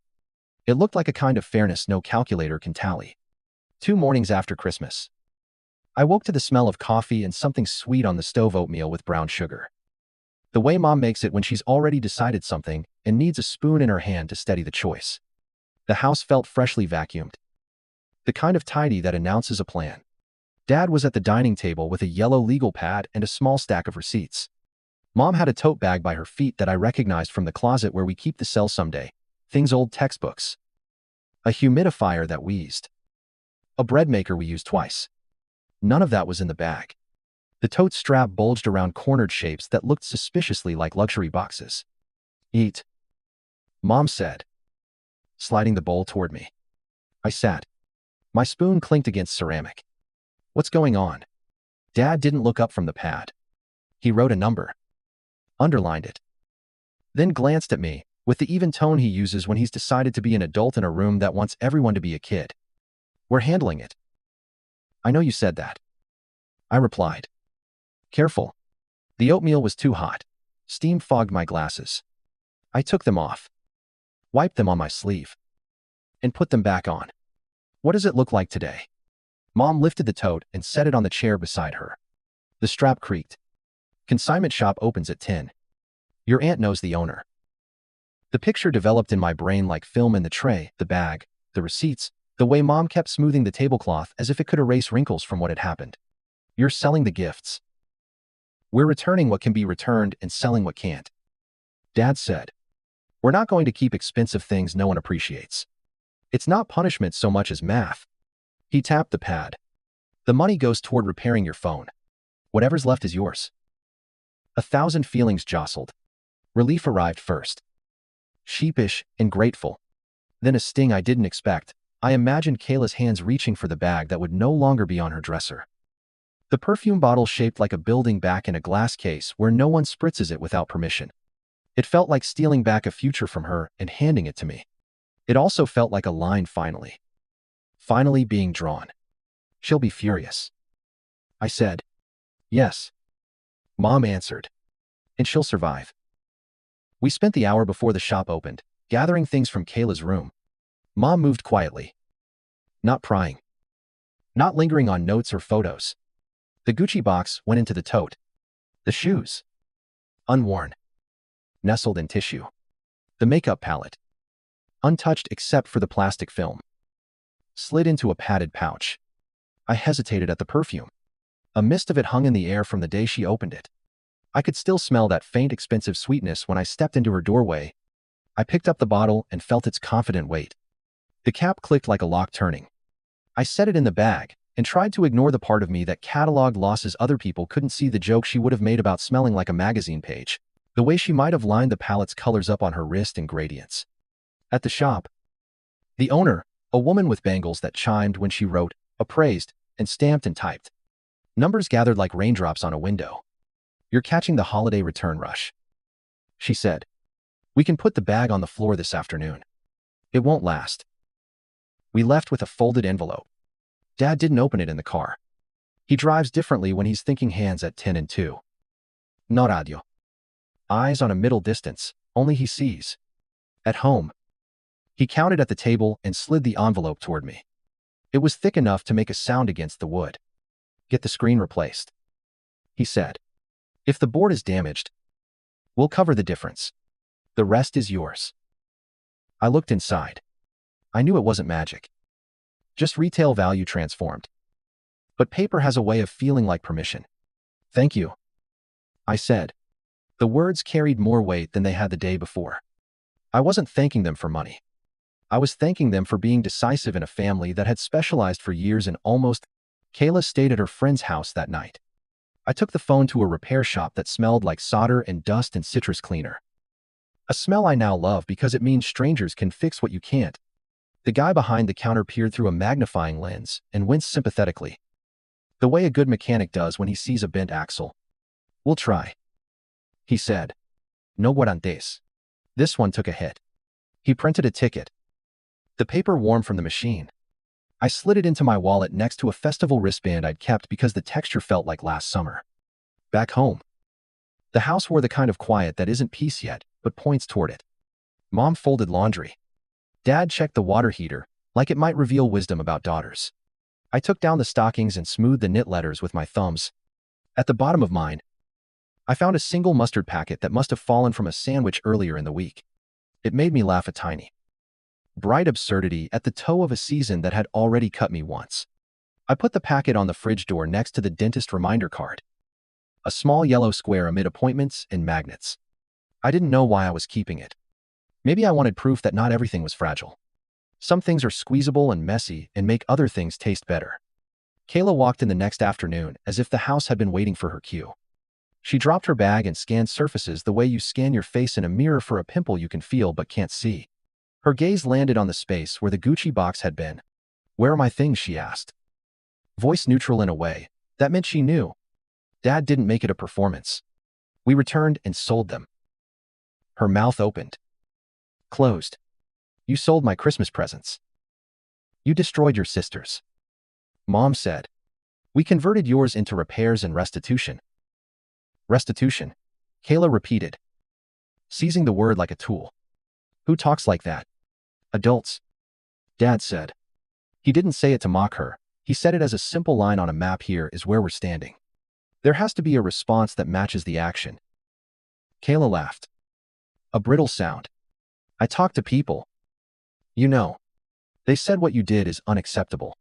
It looked like a kind of fairness no calculator can tally. 2 mornings after Christmas. I woke to the smell of coffee and something sweet on the stove, oatmeal with brown sugar. The way Mom makes it when she's already decided something and needs a spoon in her hand to steady the choice. The house felt freshly vacuumed. The kind of tidy that announces a plan. Dad was at the dining table with a yellow legal pad and a small stack of receipts. Mom had a tote bag by her feet that I recognized from the closet where we keep the cell someday. Things old textbooks. A humidifier that wheezed. A bread maker we used twice. None of that was in the bag. The tote strap bulged around cornered shapes that looked suspiciously like luxury boxes. "Eat," Mom said, sliding the bowl toward me. I sat. My spoon clinked against ceramic. "What's going on?" Dad didn't look up from the pad. He wrote a number. Underlined it. Then glanced at me, with the even tone he uses when he's decided to be an adult in a room that wants everyone to be a kid. "We're handling it." "I know you said that," I replied. Careful. The oatmeal was too hot. Steam fogged my glasses. I took them off, wiped them on my sleeve, and put them back on. What does it look like today? Mom lifted the tote and set it on the chair beside her. The strap creaked. Consignment shop opens at 10. Your aunt knows the owner. The picture developed in my brain like film in the tray, the bag, the receipts, the way Mom kept smoothing the tablecloth as if it could erase wrinkles from what had happened. You're selling the gifts. We're returning what can be returned and selling what can't. Dad said. We're not going to keep expensive things no one appreciates. It's not punishment so much as math. He tapped the pad. The money goes toward repairing your phone. Whatever's left is yours. 1,000 feelings jostled. Relief arrived first. Sheepish and grateful. Then a sting I didn't expect. I imagined Kayla's hands reaching for the bag that would no longer be on her dresser. The perfume bottle shaped like a building back in a glass case where no one spritzes it without permission. It felt like stealing back a future from her and handing it to me. It also felt like a line finally being drawn. She'll be furious. I said. Yes. Mom answered. And she'll survive. We spent the hour before the shop opened, gathering things from Kayla's room. Mom moved quietly. Not prying. Not lingering on notes or photos. The Gucci box went into the tote. The shoes. Unworn. Nestled in tissue. The makeup palette. Untouched except for the plastic film. Slid into a padded pouch. I hesitated at the perfume. A mist of it hung in the air from the day she opened it. I could still smell that faint, expensive sweetness when I stepped into her doorway. I picked up the bottle and felt its confident weight. The cap clicked like a lock turning. I set it in the bag and tried to ignore the part of me that cataloged losses other people couldn't see, the joke she would have made about smelling like a magazine page, the way she might have lined the palette's colors up on her wrist in gradients. At the shop, the owner, a woman with bangles that chimed when she wrote, appraised, and stamped and typed. Numbers gathered like raindrops on a window. You're catching the holiday return rush. She said. We can put the bag on the floor this afternoon. It won't last. We left with a folded envelope. Dad didn't open it in the car. He drives differently when he's thinking hands at 10 and 2. No radio. Eyes on a middle distance, only he sees. At home. He counted at the table and slid the envelope toward me. It was thick enough to make a sound against the wood. Get the screen replaced. He said. If the board is damaged, we'll cover the difference. The rest is yours. I looked inside. I knew it wasn't magic. Just retail value transformed. But paper has a way of feeling like permission. Thank you. I said. The words carried more weight than they had the day before. I wasn't thanking them for money. I was thanking them for being decisive in a family that had specialized for years in almost. Kayla stayed at her friend's house that night. I took the phone to a repair shop that smelled like solder and dust and citrus cleaner. A smell I now love because it means strangers can fix what you can't. The guy behind the counter peered through a magnifying lens and winced sympathetically. The way a good mechanic does when he sees a bent axle. We'll try. He said. No guarantees. This one took a hit. He printed a ticket. The paper warmed from the machine. I slid it into my wallet next to a festival wristband I'd kept because the texture felt like last summer. Back home. The house wore the kind of quiet that isn't peace yet, but points toward it. Mom folded laundry. Dad checked the water heater, like it might reveal wisdom about daughters. I took down the stockings and smoothed the knit letters with my thumbs. At the bottom of mine, I found a single mustard packet that must have fallen from a sandwich earlier in the week. It made me laugh a tiny, bright absurdity at the toe of a season that had already cut me once. I put the packet on the fridge door next to the dentist reminder card. A small yellow square amid appointments and magnets. I didn't know why I was keeping it. Maybe I wanted proof that not everything was fragile. Some things are squeezable and messy and make other things taste better. Kayla walked in the next afternoon as if the house had been waiting for her cue. She dropped her bag and scanned surfaces the way you scan your face in a mirror for a pimple you can feel but can't see. Her gaze landed on the space where the Gucci box had been. Where are my things? She asked. Voice neutral in a way. That meant she knew. Dad didn't make it a performance. We returned and sold them. Her mouth opened. Closed. You sold my Christmas presents. You destroyed your sister's. Mom said. We converted yours into repairs and restitution. Restitution, Kayla repeated. seizing the word like a tool. Who talks like that? Adults. Dad said. He didn't say it to mock her. He said it as a simple line on a map. Here is where we're standing. There has to be a response that matches the action. Kayla laughed. A brittle sound. I talk to people. You know. They said what you did is unacceptable.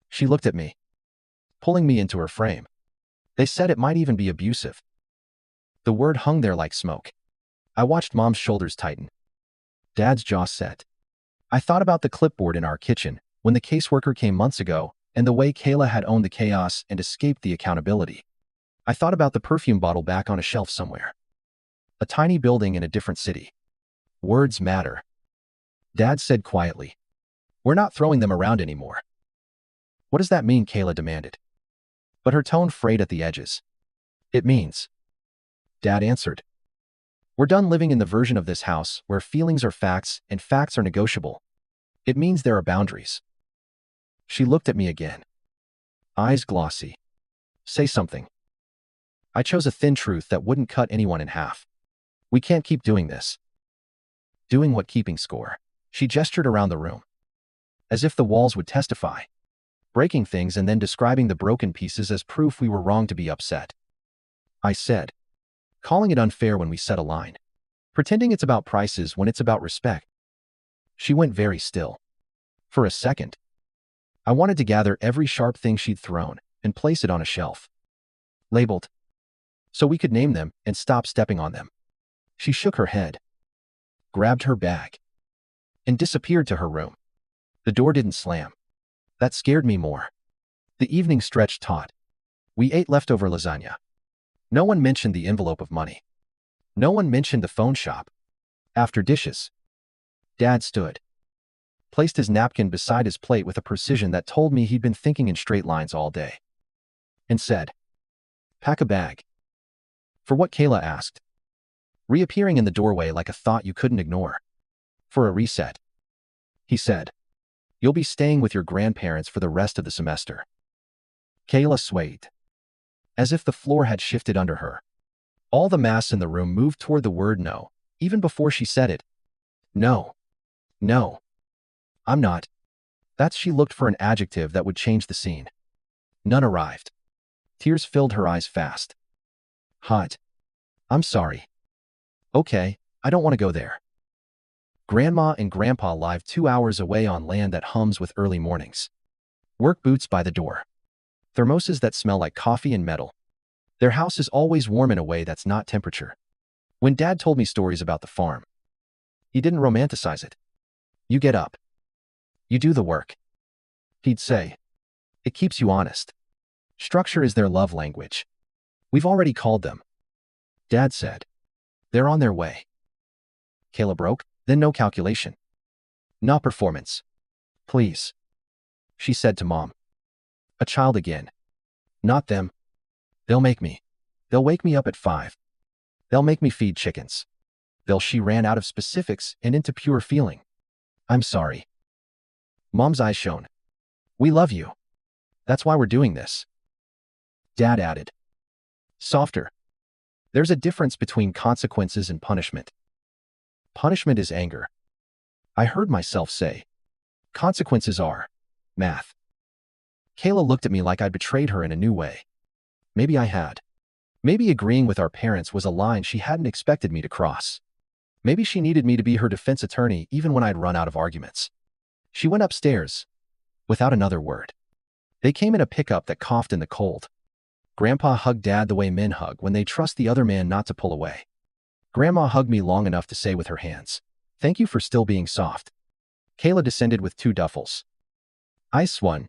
She looked at me, pulling me into her frame. They said it might even be abusive. The word hung there like smoke. I watched Mom's shoulders tighten. Dad's jaw set. I thought about the clipboard in our kitchen when the caseworker came months ago and the way Kayla had owned the chaos and escaped the accountability. I thought about the perfume bottle back on a shelf somewhere. A tiny building in a different city. Words matter. Dad said quietly. We're not throwing them around anymore. What does that mean? Kayla demanded. But her tone frayed at the edges. It means. Dad answered. We're done living in the version of this house where feelings are facts and facts are negotiable. It means there are boundaries. She looked at me again. Eyes glossy. Say something. I chose a thin truth that wouldn't cut anyone in half. We can't keep doing this. Doing what? Keeping score. She gestured around the room. As if the walls would testify. Breaking things and then describing the broken pieces as proof we were wrong to be upset. I said. Calling it unfair when we set a line. Pretending it's about prices when it's about respect. She went very still. For a second. I wanted to gather every sharp thing she'd thrown and place it on a shelf. Labeled. So we could name them and stop stepping on them. She shook her head. Grabbed her bag. And disappeared to her room. The door didn't slam. That scared me more. The evening stretched taut. We ate leftover lasagna. No one mentioned the envelope of money. No one mentioned the phone shop. After dishes. Dad stood. Placed his napkin beside his plate with a precision that told me he'd been thinking in straight lines all day. And said, pack a bag. For what? Kayla asked. Reappearing in the doorway like a thought you couldn't ignore. For a reset. He said, you'll be staying with your grandparents for the rest of the semester. Kayla swayed. As if the floor had shifted under her. All the mass in the room moved toward the word no, even before she said it. No. No. I'm not. She looked for an adjective that would change the scene. None arrived. Tears filled her eyes fast. Hot. I'm sorry. Okay, I don't want to go there. Grandma and Grandpa live 2 hours away on land that hums with early mornings. Work boots by the door. Thermoses that smell like coffee and metal. Their house is always warm in a way that's not temperature. When Dad told me stories about the farm, he didn't romanticize it. You get up. You do the work. He'd say. It keeps you honest. Structure is their love language. We've already called them. Dad said. They're on their way. Kayla broke, then no calculation. No performance. Please. She said to Mom. A child again. Not them. They'll make me. They'll wake me up at 5. They'll make me feed chickens. She ran out of specifics and into pure feeling. I'm sorry. Mom's eyes shone. We love you. That's why we're doing this. Dad added. Softer. There's a difference between consequences and punishment. Punishment is anger. I heard myself say. Consequences are math. Kayla looked at me like I'd betrayed her in a new way. Maybe I had. Maybe agreeing with our parents was a line she hadn't expected me to cross. Maybe she needed me to be her defense attorney even when I'd run out of arguments. She went upstairs. Without another word. They came in a pickup that coughed in the cold. Grandpa hugged Dad the way men hug when they trust the other man not to pull away. Grandma hugged me long enough to say with her hands, thank you for still being soft. Kayla descended with 2 duffels. Ice one.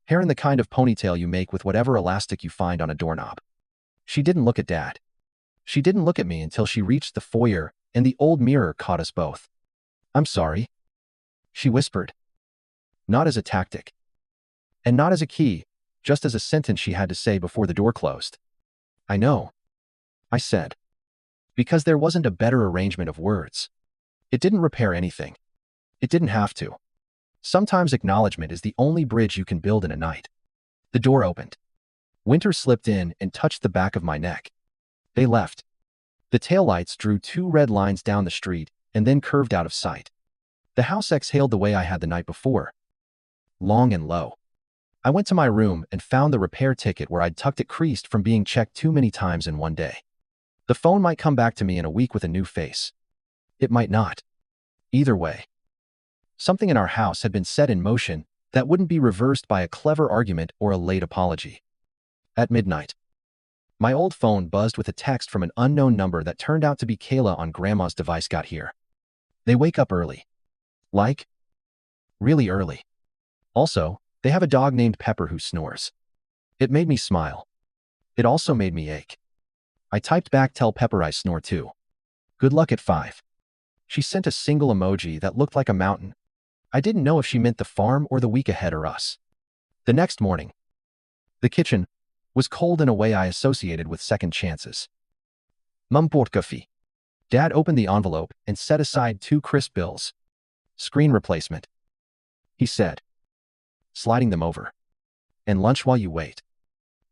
Hair in the kind of ponytail you make with whatever elastic you find on a doorknob. She didn't look at Dad. She didn't look at me until she reached the foyer and the old mirror caught us both. I'm sorry. She whispered. Not as a tactic. And not as a key, just as a sentence she had to say before the door closed. I know. I said. Because there wasn't a better arrangement of words. It didn't repair anything. It didn't have to. Sometimes acknowledgement is the only bridge you can build in a night. The door opened. Winter slipped in and touched the back of my neck. They left. The taillights drew two red lines down the street and then curved out of sight. The house exhaled the way I had the night before. Long and low. I went to my room and found the repair ticket where I'd tucked it creased from being checked too many times in one day. The phone might come back to me in a week with a new face. It might not. Either way, something in our house had been set in motion that wouldn't be reversed by a clever argument or a late apology. At midnight, my old phone buzzed with a text from an unknown number that turned out to be Kayla on Grandma's device. Got here. They wake up early. Like, really early. Also, they have a dog named Pepper who snores. It made me smile. It also made me ache. I typed back, "Tell Pepper I snore too. Good luck at 5. She sent a single emoji that looked like a mountain. I didn't know if she meant the farm or the week ahead or us. The next morning, the kitchen was cold in a way I associated with second chances. Mum bought coffee. Dad opened the envelope and set aside 2 crisp bills. Screen replacement, he said, sliding them over. And lunch while you wait.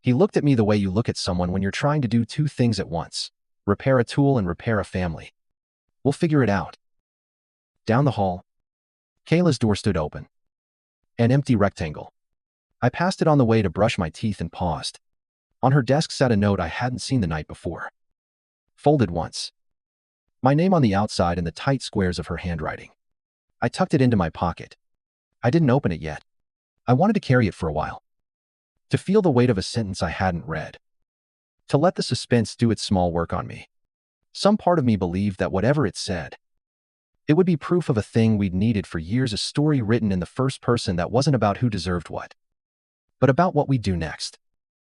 He looked at me the way you look at someone when you're trying to do 2 things at once. Repair a tool and repair a family. We'll figure it out. Down the hall, Kayla's door stood open. An empty rectangle. I passed it on the way to brush my teeth and paused. On her desk sat a note I hadn't seen the night before. Folded once. My name on the outside and the tight squares of her handwriting. I tucked it into my pocket. I didn't open it yet. I wanted to carry it for a while. To feel the weight of a sentence I hadn't read. To let the suspense do its small work on me. Some part of me believed that whatever it said, it would be proof of a thing we'd needed for years, a story written in the first person that wasn't about who deserved what, but about what we'd do next.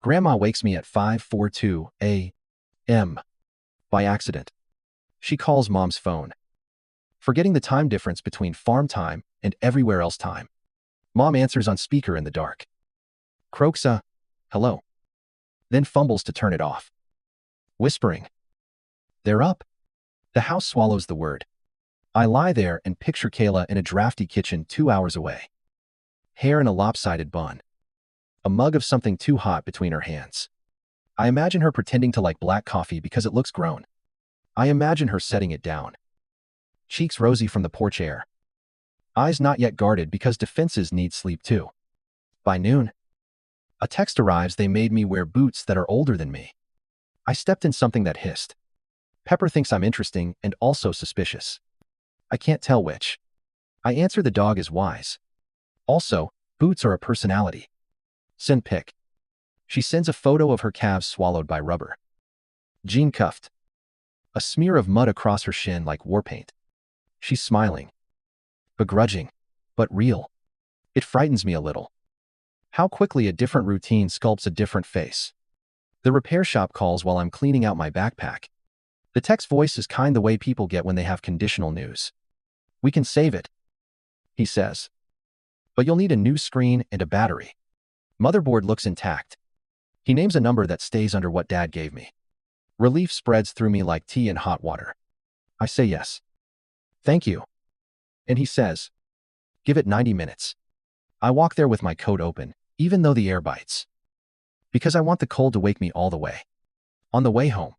Grandma wakes me at 5:42 a.m. by accident. She calls Mom's phone, forgetting the time difference between farm time and everywhere else time. Mom answers on speaker in the dark. Croaks a hello, then fumbles to turn it off, whispering, "They're up." The house swallows the word. I lie there and picture Kayla in a drafty kitchen 2 hours away. Hair in a lopsided bun. A mug of something too hot between her hands. I imagine her pretending to like black coffee because it looks grown. I imagine her setting it down. Cheeks rosy from the porch air. Eyes not yet guarded because defenses need sleep too. By noon, a text arrives. They made me wear boots that are older than me. I stepped in something that hissed. Pepper thinks I'm interesting and also suspicious. I can't tell which. I answer, the dog is wise. Also, boots are a personality. Send pic. She sends a photo of her calves swallowed by rubber. Jean cuffed. A smear of mud across her shin like war paint. She's smiling. Begrudging, but real. It frightens me a little. How quickly a different routine sculpts a different face. The repair shop calls while I'm cleaning out my backpack. The text voice is kind, the way people get when they have conditional news. "We can save it," he says. "But you'll need a new screen and a battery. Motherboard looks intact." He names a number that stays under what Dad gave me. Relief spreads through me like tea in hot water. I say yes. "Thank you." And he says, "Give it 90 minutes. I walk there with my coat open, even though the air bites. Because I want the cold to wake me all the way. On the way home,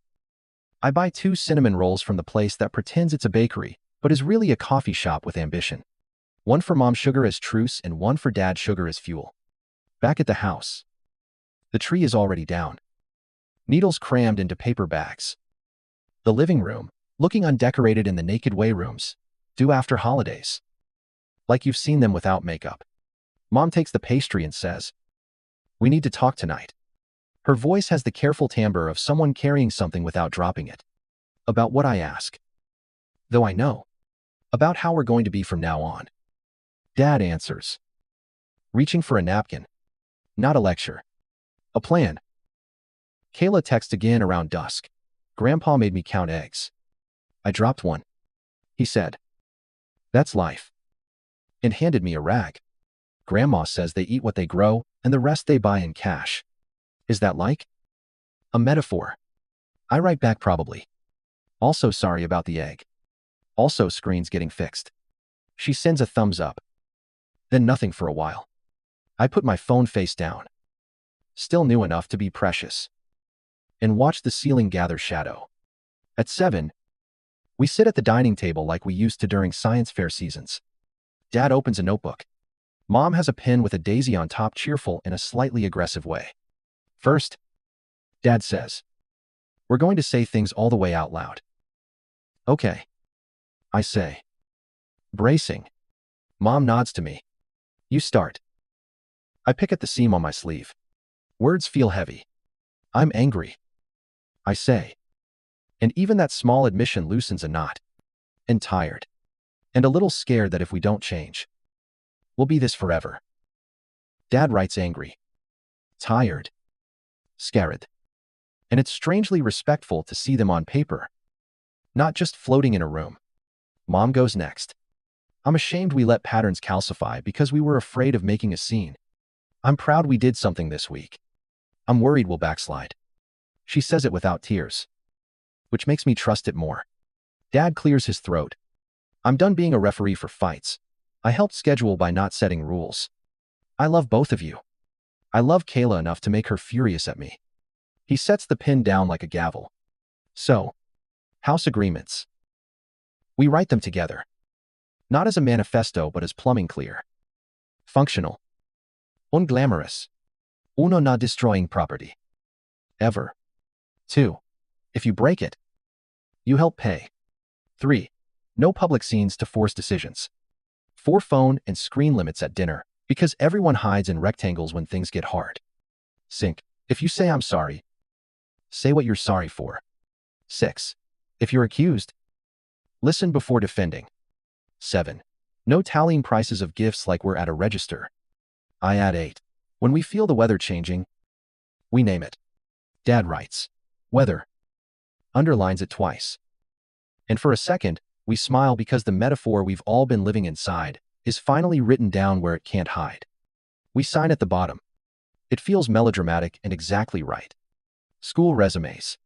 I buy 2 cinnamon rolls from the place that pretends it's a bakery, but is really a coffee shop with ambition. One for Mom, sugar as truce, and one for Dad, sugar as fuel. Back at the house, the tree is already down. Needles crammed into paper bags. The living room, looking undecorated in the naked way rooms, do after holidays. Like you've seen them without makeup. Mom takes the pastry and says, "We need to talk tonight." Her voice has the careful timbre of someone carrying something without dropping it. About what, I ask. Though I know. About how we're going to be from now on. Dad answers, reaching for a napkin. Not a lecture. A plan. Kayla texts again around dusk. "Grandpa made me count eggs. I dropped one," he said. "That's life." And handed me a rag. "Grandma says they eat what they grow, and the rest they buy in cash. Is that like a metaphor?" I write back, "Probably. Also, sorry about the egg. Also, screen's getting fixed." She sends a thumbs up. Then nothing for a while. I put my phone face down, still new enough to be precious, and watch the ceiling gather shadow. At 7, we sit at the dining table like we used to during science fair seasons. Dad opens a notebook. Mom has a pen with a daisy on top, cheerful in a slightly aggressive way. First, Dad says, we're going to say things all the way out loud. Okay, I say. Bracing. Mom nods to me. You start. I pick at the seam on my sleeve. Words feel heavy. I'm angry, I say. And even that small admission loosens a knot. And tired. And a little scared that if we don't change, we'll be this forever. Dad writes angry. Tired. Scared. And it's strangely respectful to see them on paper, not just floating in a room. Mom goes next. I'm ashamed we let patterns calcify because we were afraid of making a scene. I'm proud we did something this week. I'm worried we'll backslide. She says it without tears, which makes me trust it more. Dad clears his throat. I'm done being a referee for fights. I helped schedule by not setting rules. I love both of you. I love Kayla enough to make her furious at me. He sets the pen down like a gavel. So, house agreements. We write them together. Not as a manifesto, but as plumbing clear. Functional. Unglamorous. Uno, not destroying property. Ever. 2. If you break it, you help pay. 3. No public scenes to force decisions. 4. Phone and screen limits at dinner, because everyone hides in rectangles when things get hard. 5. If you say I'm sorry, say what you're sorry for. 6. If you're accused, listen before defending. 7. No tallying prices of gifts like we're at a register. I add 8. When we feel the weather changing, we name it. Dad writes, weather. Underlines it twice. And for a second, we smile because the metaphor we've all been living inside is finally written down where it can't hide. We sign at the bottom. It feels melodramatic and exactly right. School resumes.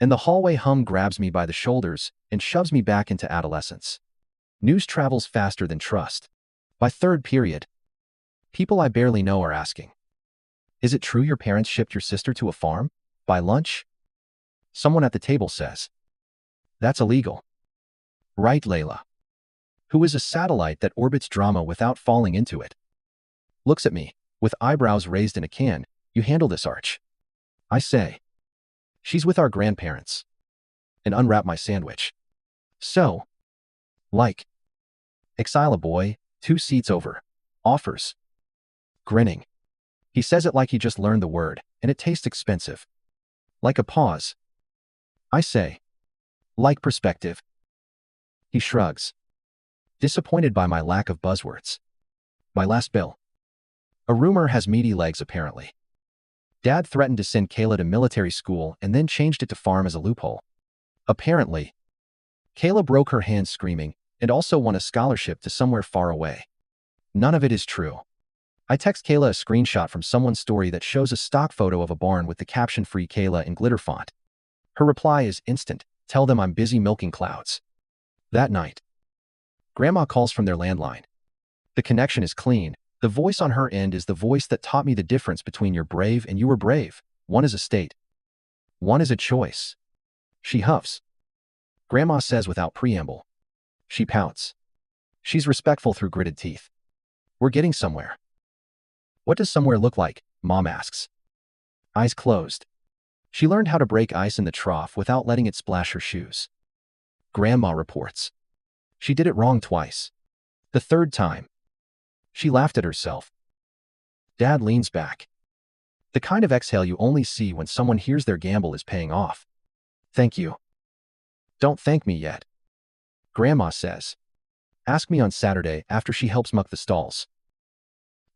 And the hallway hum grabs me by the shoulders and shoves me back into adolescence. News travels faster than trust. By third period, people I barely know are asking, is it true your parents shipped your sister to a farm? By lunch? Someone at the table says, that's illegal. Right, Layla, who is a satellite that orbits drama without falling into it, looks at me, with eyebrows raised in a can. You handle this, Arch. I say, she's with our grandparents. And unwrap my sandwich. So, like, exile a boy, 2 seats over, offers. Grinning. He says it like he just learned the word, and it tastes expensive. Like a pause. I say, like perspective. He shrugs. Disappointed by my lack of buzzwords. My last bill. A rumor has meaty legs, apparently. Dad threatened to send Kayla to military school and then changed it to farm as a loophole. Apparently, Kayla broke her hand screaming and also won a scholarship to somewhere far away. None of it is true. I text Kayla a screenshot from someone's story that shows a stock photo of a barn with the caption "Free Kayla" in glitter font. Her reply is instant. Tell them I'm busy milking clouds. That night, Grandma calls from their landline. The connection is clean. The voice on her end is the voice that taught me the difference between you're brave and you were brave. One is a state. One is a choice. She huffs. Grandma says without preamble. She pouts. She's respectful through gritted teeth. We're getting somewhere. What does somewhere look like? Mom asks. Eyes closed. She learned how to break ice in the trough without letting it splash her shoes. Grandma reports. She did it wrong twice. The third time, she laughed at herself. Dad leans back. The kind of exhale you only see when someone hears their gamble is paying off. Thank you. Don't thank me yet. Grandma says. Ask me on Saturday after she helps muck the stalls.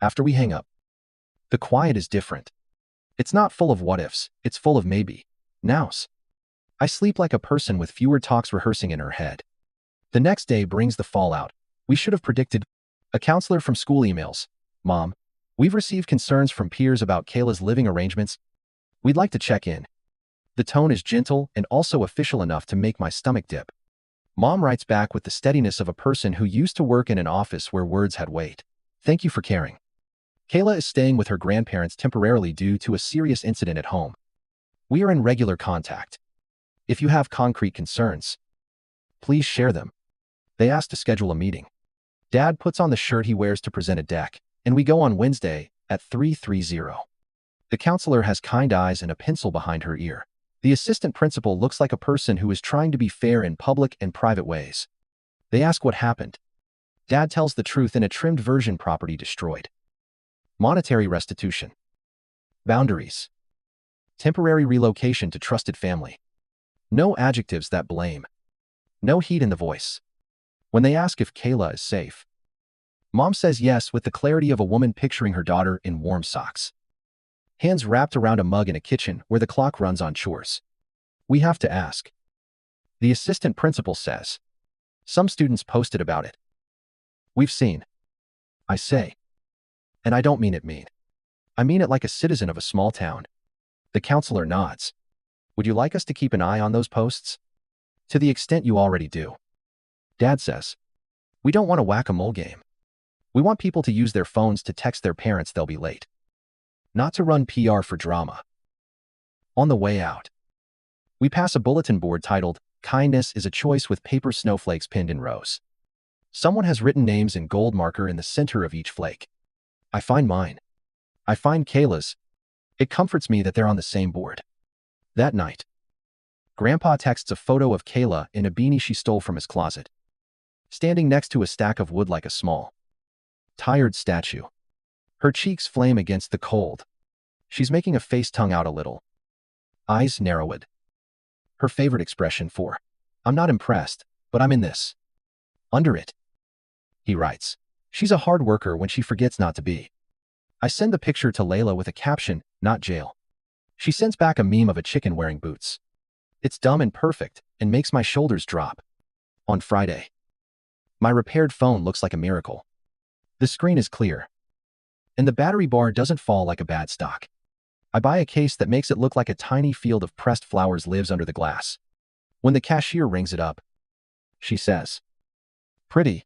After we hang up. The quiet is different. It's not full of what-ifs, it's full of maybe. Nows. I sleep like a person with fewer talks rehearsing in her head. The next day brings the fallout. We should have predicted. A counselor from school emails. Mom, we've received concerns from peers about Kayla's living arrangements. We'd like to check in. The tone is gentle and also official enough to make my stomach dip. Mom writes back with the steadiness of a person who used to work in an office where words had weight. Thank you for caring. Kayla is staying with her grandparents temporarily due to a serious incident at home. We are in regular contact. If you have concrete concerns, please share them. They ask to schedule a meeting. Dad puts on the shirt he wears to present a deck, and we go on Wednesday at 3:30. The counselor has kind eyes and a pencil behind her ear. The assistant principal looks like a person who is trying to be fair in public and private ways. They ask what happened. Dad tells the truth in a trimmed version: property destroyed. Monetary restitution. Boundaries. Temporary relocation to trusted family. No adjectives that blame. No heat in the voice. When they ask if Kayla is safe, Mom says yes with the clarity of a woman picturing her daughter in warm socks. Hands wrapped around a mug in a kitchen where the clock runs on chores. We have to ask. The assistant principal says. Some students posted about it. We've seen. I say. And I don't mean it mean. I mean it like a citizen of a small town. The counselor nods. Would you like us to keep an eye on those posts? To the extent you already do. Dad says. We don't want a whack-a-mole game. We want people to use their phones to text their parents they'll be late. Not to run PR for drama. On the way out, we pass a bulletin board titled, "Kindness is a Choice," with paper snowflakes pinned in rows. Someone has written names in gold marker in the center of each flake. I find mine. I find Kayla's. It comforts me that they're on the same board. That night, Grandpa texts a photo of Kayla in a beanie she stole from his closet, standing next to a stack of wood like a small, tired statue. Her cheeks flame against the cold. She's making a face, tongue out a little. Eyes narrowed. Her favorite expression for, I'm not impressed, but I'm in this. Under it. He writes. She's a hard worker when she forgets not to be. I send the picture to Layla with a caption, not jail. She sends back a meme of a chicken wearing boots. It's dumb and perfect, and makes my shoulders drop. On Friday, my repaired phone looks like a miracle. The screen is clear, and the battery bar doesn't fall like a bad stock. I buy a case that makes it look like a tiny field of pressed flowers lives under the glass. When the cashier rings it up, she says, pretty,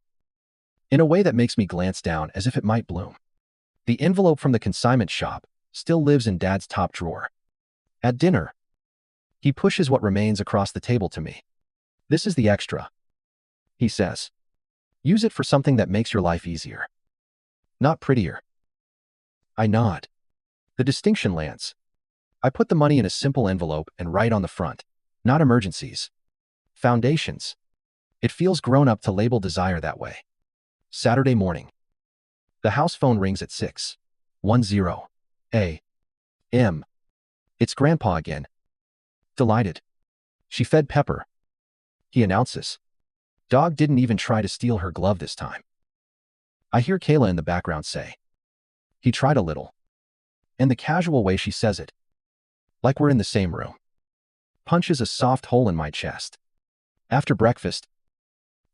in a way that makes me glance down as if it might bloom. The envelope from the consignment shop still lives in Dad's top drawer. At dinner, he pushes what remains across the table to me. This is the extra, he says. Use it for something that makes your life easier, not prettier. I nod. The distinction lands. I put the money in a simple envelope and write on the front, not emergencies. Foundations. It feels grown up to label desire that way. Saturday morning. The house phone rings at 6:10 a.m. It's Grandpa again. Delighted. She fed Pepper. He announces. Dog didn't even try to steal her glove this time. I hear Kayla in the background say. He tried a little. And the casual way she says it, like we're in the same room, punches a soft hole in my chest. After breakfast,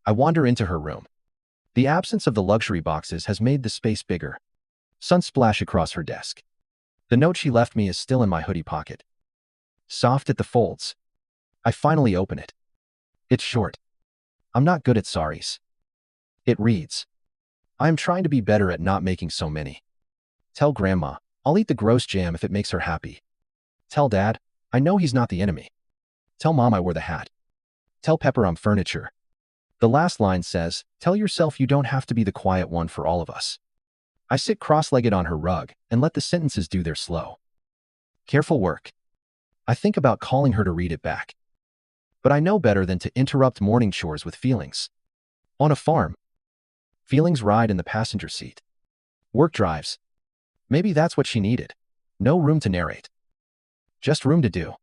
I wander into her room. The absence of the luxury boxes has made the space bigger. Sun splash across her desk. The note she left me is still in my hoodie pocket. Soft at the folds. I finally open it. It's short. I'm not good at sorries. It reads, I am trying to be better at not making so many. Tell Grandma, I'll eat the gross jam if it makes her happy. Tell Dad, I know he's not the enemy. Tell Mom I wore the hat. Tell Pepper I'm furniture. The last line says, tell yourself you don't have to be the quiet one for all of us. I sit cross-legged on her rug and let the sentences do their slow, careful work. I think about calling her to read it back. But I know better than to interrupt morning chores with feelings. On a farm, feelings ride in the passenger seat. Work drives. Maybe that's what she needed. No room to narrate. Just room to do.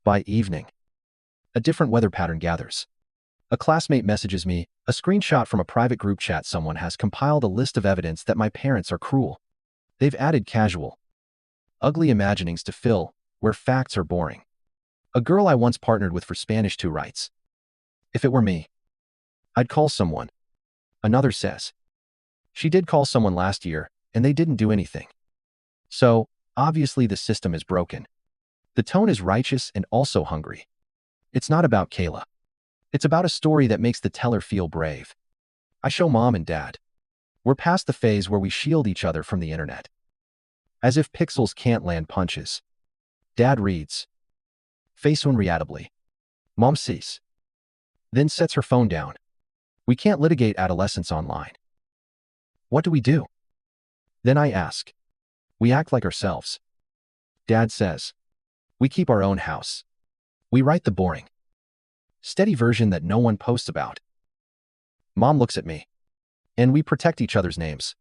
By evening, a different weather pattern gathers. A classmate messages me, a screenshot from a private group chat. Someone has compiled a list of evidence that my parents are cruel. They've added casual, ugly imaginings to fill where facts are boring. A girl I once partnered with for Spanish 2 writes, if it were me, I'd call someone. Another says, she did call someone last year and they didn't do anything. So, obviously the system is broken. The tone is righteous and also hungry. It's not about Kayla. It's about a story that makes the teller feel brave. I show Mom and Dad. We're past the phase where we shield each other from the internet. As if pixels can't land punches. Dad reads. Face unreadably. Mom sees. Then sets her phone down. We can't litigate adolescence online. What do we do? Then I ask. We act like ourselves. Dad says. We keep our own house. We write the boring, steady version that no one posts about. Mom looks at me. And we protect each other's names.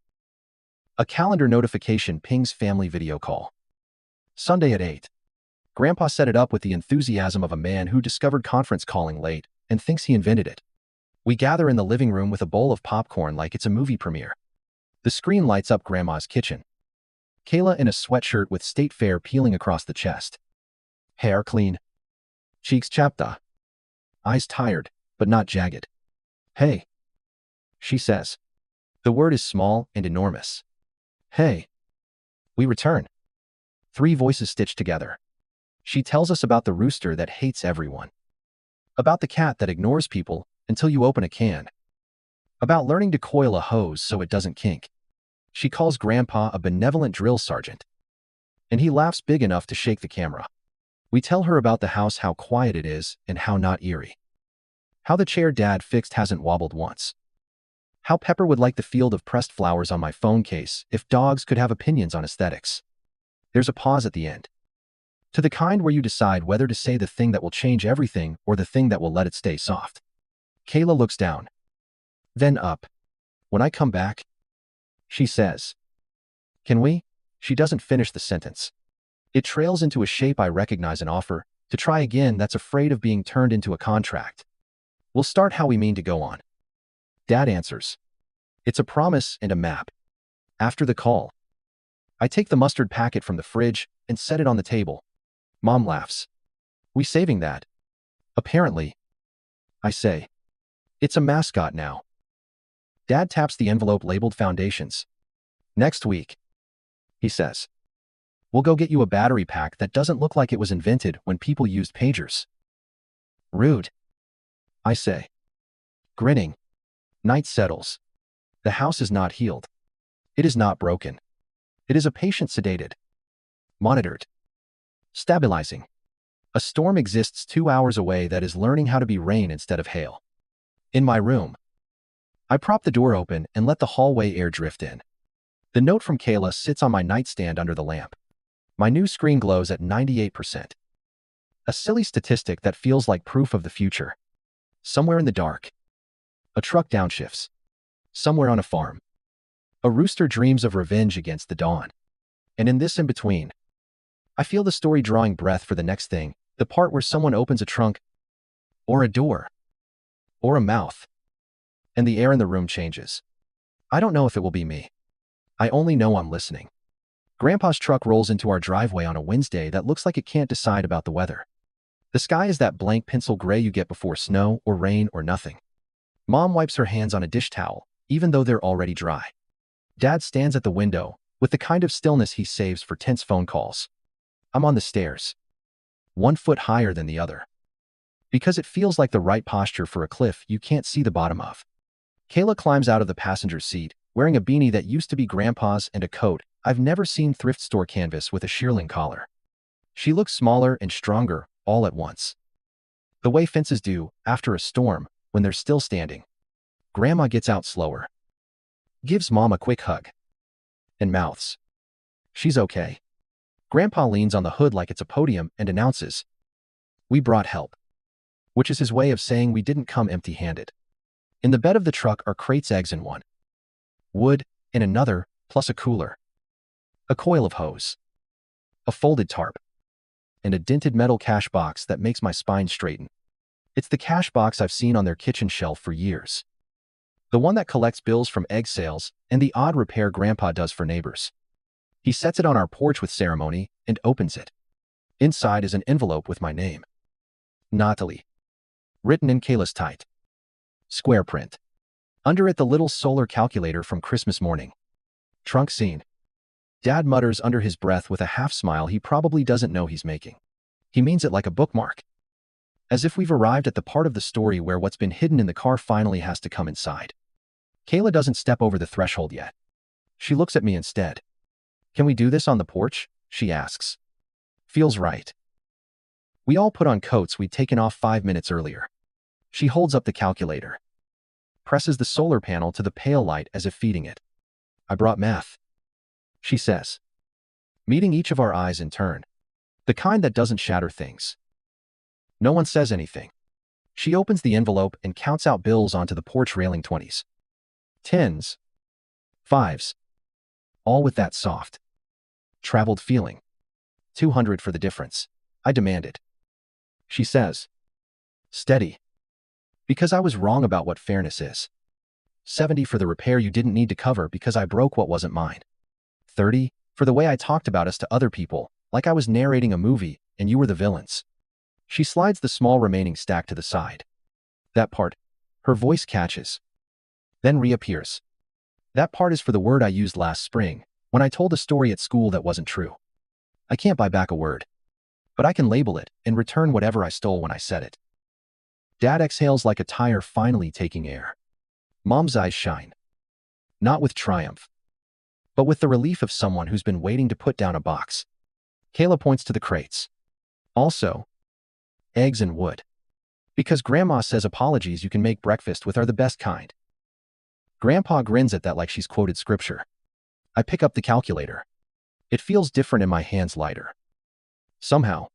A calendar notification pings family video call. Sunday at 8. Grandpa set it up with the enthusiasm of a man who discovered conference calling late and thinks he invented it. We gather in the living room with a bowl of popcorn like it's a movie premiere. The screen lights up Grandma's kitchen. Kayla in a sweatshirt with State Fair peeling across the chest. Hair clean. Cheeks chapped. Eyes tired, but not jagged. Hey, she says. The word is small and enormous. Hey. We return. 3 voices stitched together. She tells us about the rooster that hates everyone. About the cat that ignores people until you open a can. About learning to coil a hose so it doesn't kink. She calls Grandpa a benevolent drill sergeant. And he laughs big enough to shake the camera. We tell her about the house, how quiet it is, and how not eerie. How the chair Dad fixed hasn't wobbled once. How Pepper would like the field of pressed flowers on my phone case if dogs could have opinions on aesthetics. There's a pause at the end. To the kind where you decide whether to say the thing that will change everything or the thing that will let it stay soft. Kayla looks down. Then up. When I come back, she says. Can we? She doesn't finish the sentence. It trails into a shape I recognize, an offer to try again that's afraid of being turned into a contract. We'll start how we mean to go on. Dad answers. It's a promise and a map. After the call, I take the mustard packet from the fridge and set it on the table. Mom laughs. We saving that? Apparently. I say. It's a mascot now. Dad taps the envelope labeled Foundations. Next week, he says. We'll go get you a battery pack that doesn't look like it was invented when people used pagers. Rude, I say. Grinning. Night settles. The house is not healed. It is not broken. It is a patient sedated. Monitored. Stabilizing. A storm exists 2 hours away that is learning how to be rain instead of hail. In my room, I prop the door open and let the hallway air drift in. The note from Kayla sits on my nightstand under the lamp. My new screen glows at 98%. A silly statistic that feels like proof of the future. Somewhere in the dark, a truck downshifts. Somewhere on a farm, a rooster dreams of revenge against the dawn. And in this in-between, I feel the story drawing breath for the next thing, the part where someone opens a trunk, or a door, or a mouth, and the air in the room changes. I don't know if it will be me. I only know I'm listening. Grandpa's truck rolls into our driveway on a Wednesday that looks like it can't decide about the weather. The sky is that blank pencil gray you get before snow or rain or nothing. Mom wipes her hands on a dish towel, even though they're already dry. Dad stands at the window, with the kind of stillness he saves for tense phone calls. I'm on the stairs, 1 foot higher than the other, because it feels like the right posture for a cliff you can't see the bottom of. Kayla climbs out of the passenger seat, wearing a beanie that used to be Grandpa's and a coat I've never seen thrift store canvas with a shearling collar. She looks smaller and stronger, all at once. The way fences do, after a storm, when they're still standing. Grandma gets out slower. Gives Mom a quick hug. And mouths. She's okay. Grandpa leans on the hood like it's a podium and announces, we brought help. Which is his way of saying we didn't come empty-handed. In the bed of the truck are crates, eggs in one, wood in another, plus a cooler, a coil of hose, a folded tarp, and a dented metal cash box that makes my spine straighten. It's the cash box I've seen on their kitchen shelf for years. The one that collects bills from egg sales and the odd repair Grandpa does for neighbors. He sets it on our porch with ceremony and opens it. Inside is an envelope with my name. Natalie. Written in Kayla's tight square print. Under it, the little solar calculator from Christmas morning. Trunk scene. Dad mutters under his breath with a half smile he probably doesn't know he's making. He means it like a bookmark. As if we've arrived at the part of the story where what's been hidden in the car finally has to come inside. Kayla doesn't step over the threshold yet. She looks at me instead. Can we do this on the porch? She asks. Feels right. We all put on coats we'd taken off 5 minutes earlier. She holds up the calculator, presses the solar panel to the pale light as if feeding it. I brought math, she says, meeting each of our eyes in turn. The kind that doesn't shatter things. No one says anything. She opens the envelope and counts out bills onto the porch railing, 20s, 10s, 5s, all with that soft, traveled feeling. 200 for the difference, I demanded. She says, steady. Because I was wrong about what fairness is. 70 for the repair you didn't need to cover because I broke what wasn't mine. 30 for the way I talked about us to other people, like I was narrating a movie and you were the villains. She slides the small remaining stack to the side. That part, her voice catches, then reappears. That part is for the word I used last spring, when I told a story at school that wasn't true. I can't buy back a word, but I can label it and return whatever I stole when I said it. Dad exhales like a tire finally taking air. Mom's eyes shine. Not with triumph, but with the relief of someone who's been waiting to put down a box. Kayla points to the crates. Also, eggs and wood. Because Grandma says apologies you can make breakfast with are the best kind. Grandpa grins at that like she's quoted scripture. I pick up the calculator. It feels different in my hands, lighter. Somehow.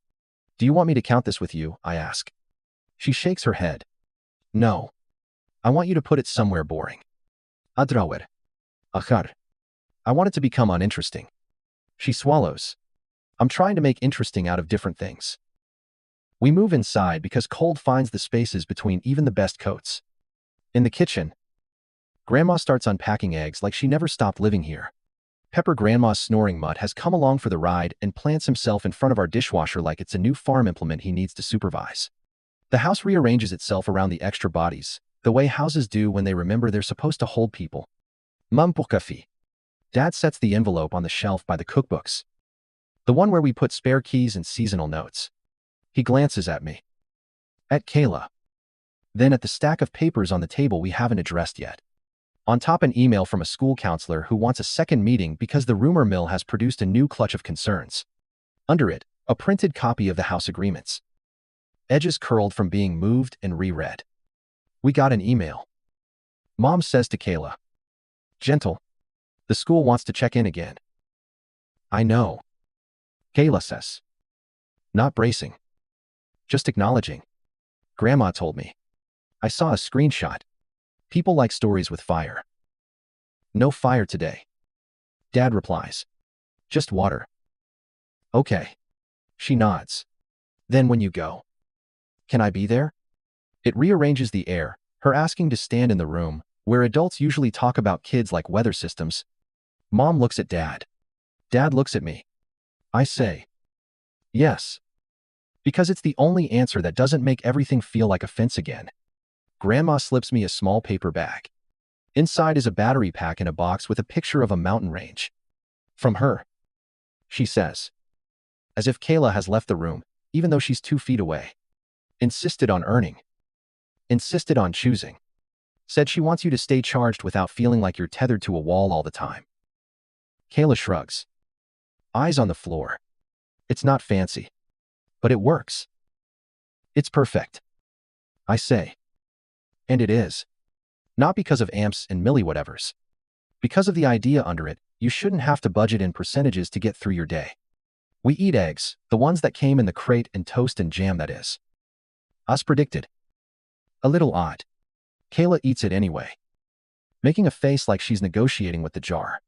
Do you want me to count this with you? I ask. She shakes her head. No. I want you to put it somewhere boring. Adrawer. Achar. I want it to become uninteresting. She swallows. I'm trying to make interesting out of different things. We move inside because cold finds the spaces between even the best coats. In the kitchen, Grandma starts unpacking eggs like she never stopped living here. Pepper, Grandma's snoring mutt, has come along for the ride and plants himself in front of our dishwasher like it's a new farm implement he needs to supervise. The house rearranges itself around the extra bodies, the way houses do when they remember they're supposed to hold people. Mum pour café. Dad sets the envelope on the shelf by the cookbooks. The one where we put spare keys and seasonal notes. He glances at me. At Kayla. Then at the stack of papers on the table we haven't addressed yet. On top, an email from a school counselor who wants a second meeting because the rumor mill has produced a new clutch of concerns. Under it, a printed copy of the house agreements. Edges curled from being moved and reread. We got an email. Mom says to Kayla. Gentle. The school wants to check in again. I know. Kayla says. Not bracing. Just acknowledging. Grandma told me. I saw a screenshot. People like stories with fire. No fire today. Dad replies. Just water. Okay. She nods. Then when you go. Can I be there? It rearranges the air, her asking to stand in the room, where adults usually talk about kids like weather systems. Mom looks at Dad. Dad looks at me. I say. Yes. Because it's the only answer that doesn't make everything feel like a fence again. Grandma slips me a small paper bag. Inside is a battery pack in a box with a picture of a mountain range. From her. She says. As if Kayla has left the room, even though she's 2 feet away. Insisted on earning. Insisted on choosing. Said she wants you to stay charged without feeling like you're tethered to a wall all the time. Kayla shrugs. Eyes on the floor. It's not fancy. But it works. It's perfect. I say. And it is. Not because of amps and milliwhatevers. Because of the idea under it, you shouldn't have to budget in percentages to get through your day. We eat eggs, the ones that came in the crate, and toast and jam, that is. As predicted. A little odd. Kayla eats it anyway. Making a face like she's negotiating with the jar.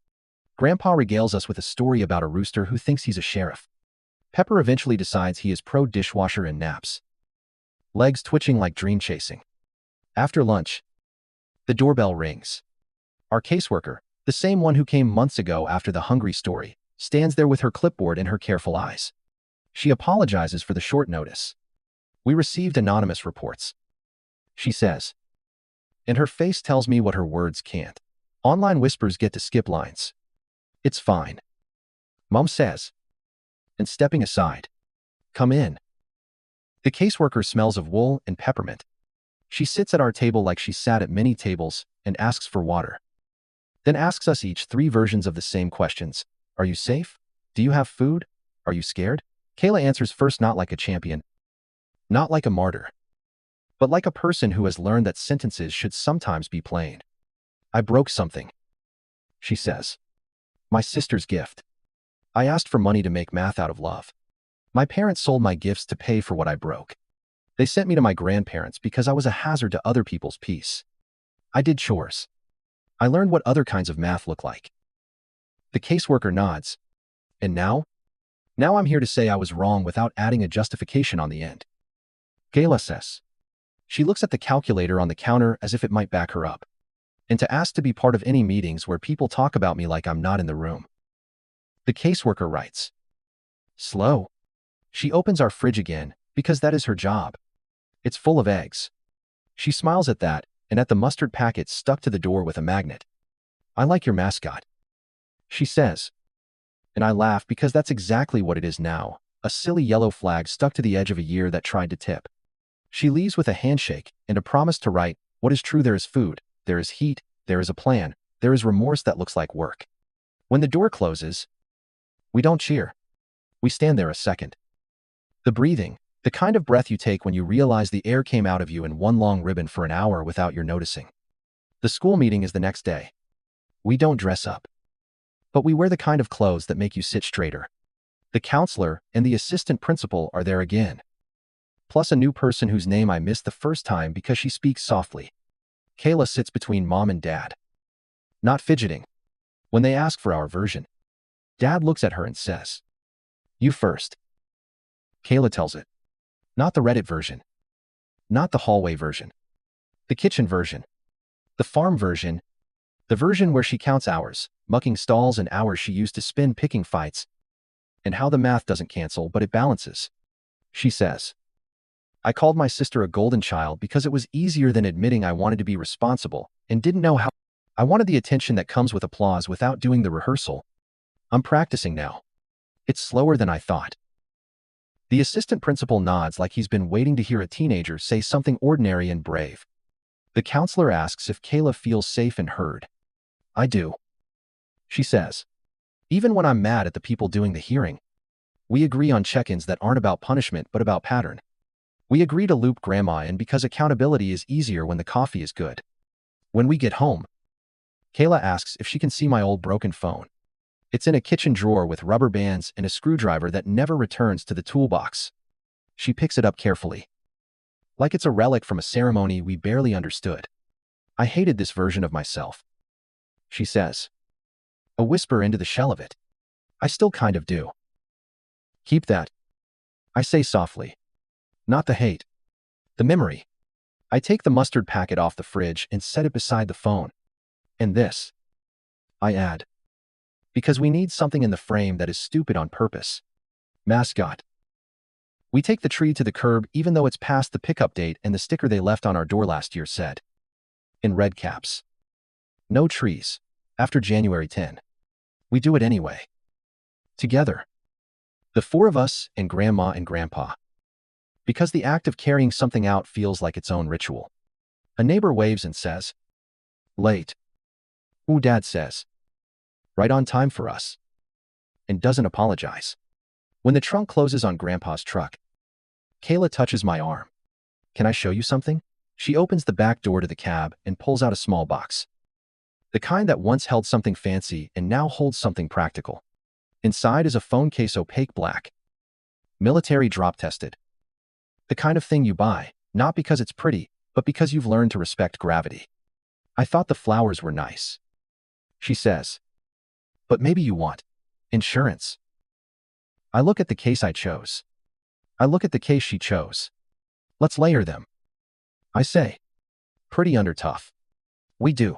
Grandpa regales us with a story about a rooster who thinks he's a sheriff. Pepper eventually decides he is pro-dishwasher and naps. Legs twitching like dream chasing. After lunch, the doorbell rings. Our caseworker, the same one who came months ago after the hungry story, stands there with her clipboard and her careful eyes. She apologizes for the short notice. We received anonymous reports. She says. And her face tells me what her words can't. Online whispers get to skip lines. It's fine. Mom says. And stepping aside. Come in. The caseworker smells of wool and peppermint. She sits at our table like she sat at many tables and asks for water. Then asks us each 3 versions of the same questions. Are you safe? Do you have food? Are you scared? Kayla answers first, not like a champion. Not like a martyr, but like a person who has learned that sentences should sometimes be plain. I broke something, she says. My sister's gift. I asked for money to make math out of love. My parents sold my gifts to pay for what I broke. They sent me to my grandparents because I was a hazard to other people's peace. I did chores. I learned what other kinds of math look like. The caseworker nods. And now? Now I'm here to say I was wrong without adding a justification on the end. Kayla says. She looks at the calculator on the counter as if it might back her up. And to ask to be part of any meetings where people talk about me like I'm not in the room. The caseworker writes. Slow. She opens our fridge again, because that is her job. It's full of eggs. She smiles at that, and at the mustard packet stuck to the door with a magnet. I like your mascot, she says. And I laugh because that's exactly what it is now, a silly yellow flag stuck to the edge of a year that tried to tip. She leaves with a handshake and a promise to write, what is true, there is food, there is heat, there is a plan, there is remorse that looks like work. When the door closes, we don't cheer. We stand there a second. The breathing, the kind of breath you take when you realize the air came out of you in one long ribbon for an hour without your noticing. The school meeting is the next day. We don't dress up, but we wear the kind of clothes that make you sit straighter. The counselor and the assistant principal are there again. Plus a new person whose name I missed the first time because she speaks softly. Kayla sits between mom and dad. Not fidgeting. When they ask for our version, dad looks at her and says, you first. Kayla tells it. Not the Reddit version. Not the hallway version. The kitchen version. The farm version. The version where she counts hours, mucking stalls and hours she used to spend picking fights. And how the math doesn't cancel, but it balances. She says. I called my sister a golden child because it was easier than admitting I wanted to be responsible and didn't know how. I wanted the attention that comes with applause without doing the rehearsal. I'm practicing now. It's slower than I thought. The assistant principal nods like he's been waiting to hear a teenager say something ordinary and brave. The counselor asks if Kayla feels safe and heard. I do, she says. Even when I'm mad at the people doing the hearing. We agree on check-ins that aren't about punishment but about pattern. We agree to loop grandma in because accountability is easier when the coffee is good. When we get home, Kayla asks if she can see my old broken phone. It's in a kitchen drawer with rubber bands and a screwdriver that never returns to the toolbox. She picks it up carefully. Like it's a relic from a ceremony we barely understood. I hated this version of myself, she says. A whisper into the shell of it. I still kind of do. Keep that, I say softly. Not the hate. The memory. I take the mustard packet off the fridge and set it beside the phone. And this, I add. Because we need something in the frame that is stupid on purpose. Mascot. We take the tree to the curb even though it's past the pickup date and the sticker they left on our door last year said. In red caps. No trees. After January 10. We do it anyway. Together. The four of us and Grandma and Grandpa. Because the act of carrying something out feels like its own ritual. A neighbor waves and says. Late. Ooh, Dad says. Right on time for us. And doesn't apologize. When the trunk closes on Grandpa's truck, Kayla touches my arm. Can I show you something? She opens the back door to the cab and pulls out a small box. The kind that once held something fancy and now holds something practical. Inside is a phone case, opaque black. Military drop tested. The kind of thing you buy, not because it's pretty, but because you've learned to respect gravity. I thought the flowers were nice, she says. But maybe you want insurance. I look at the case I chose. I look at the case she chose. Let's layer them, I say. Pretty under tough. We do.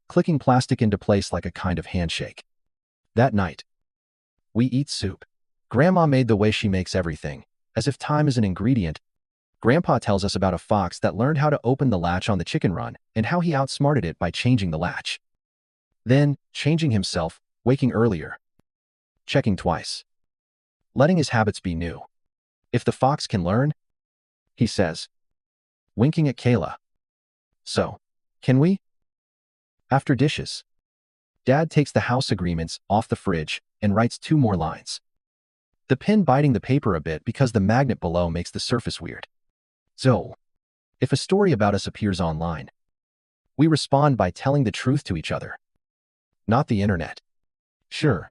Clicking plastic into place like a kind of handshake. That night, we eat soup. Grandma made the way she makes everything, as if time is an ingredient. Grandpa tells us about a fox that learned how to open the latch on the chicken run and how he outsmarted it by changing the latch. Then, changing himself, waking earlier. Checking twice. Letting his habits be new. If the fox can learn, he says. Winking at Kayla. So, can we? After dishes. Dad takes the house agreements off the fridge and writes 2 more lines. the pen biting the paper a bit because the magnet below makes the surface weird. So, if a story about us appears online, we respond by telling the truth to each other, not the internet. Sure,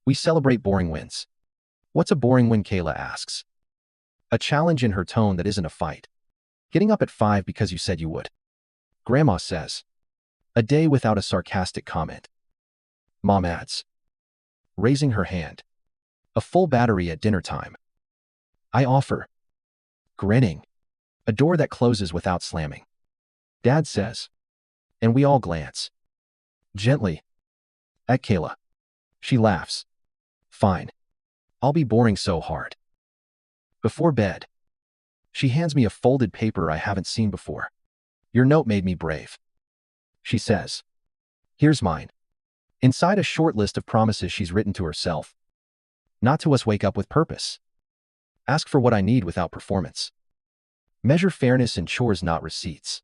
we celebrate boring wins. What's a boring win, Kayla asks. A challenge in her tone that isn't a fight. Getting up at 5 because you said you would. Grandma says. A day without a sarcastic comment. Mom adds. Raising her hand. A full battery at dinner time. I offer. Grinning. A door that closes without slamming. Dad says. And we all glance. Gently. At Kayla. She laughs. Fine. I'll be boring so hard. Before bed. She hands me a folded paper I haven't seen before. Your note made me brave. She says. Here's mine. Inside a short list of promises she's written to herself. Not to us, wake up with purpose. Ask for what I need without performance. Measure fairness in chores, not receipts.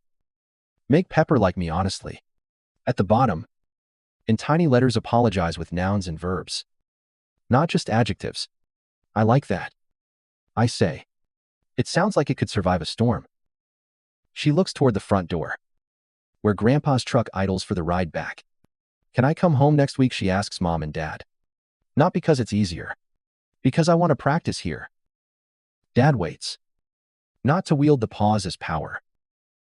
Make Pepper like me honestly. At the bottom, in tiny letters, apologize with nouns and verbs. Not just adjectives. I like that. I say. It sounds like it could survive a storm. She looks toward the front door, where Grandpa's truck idles for the ride back. Can I come home next week, she asks Mom and Dad. Not because it's easier. Because I want to practice here. Dad waits. Not to wield the pause as power,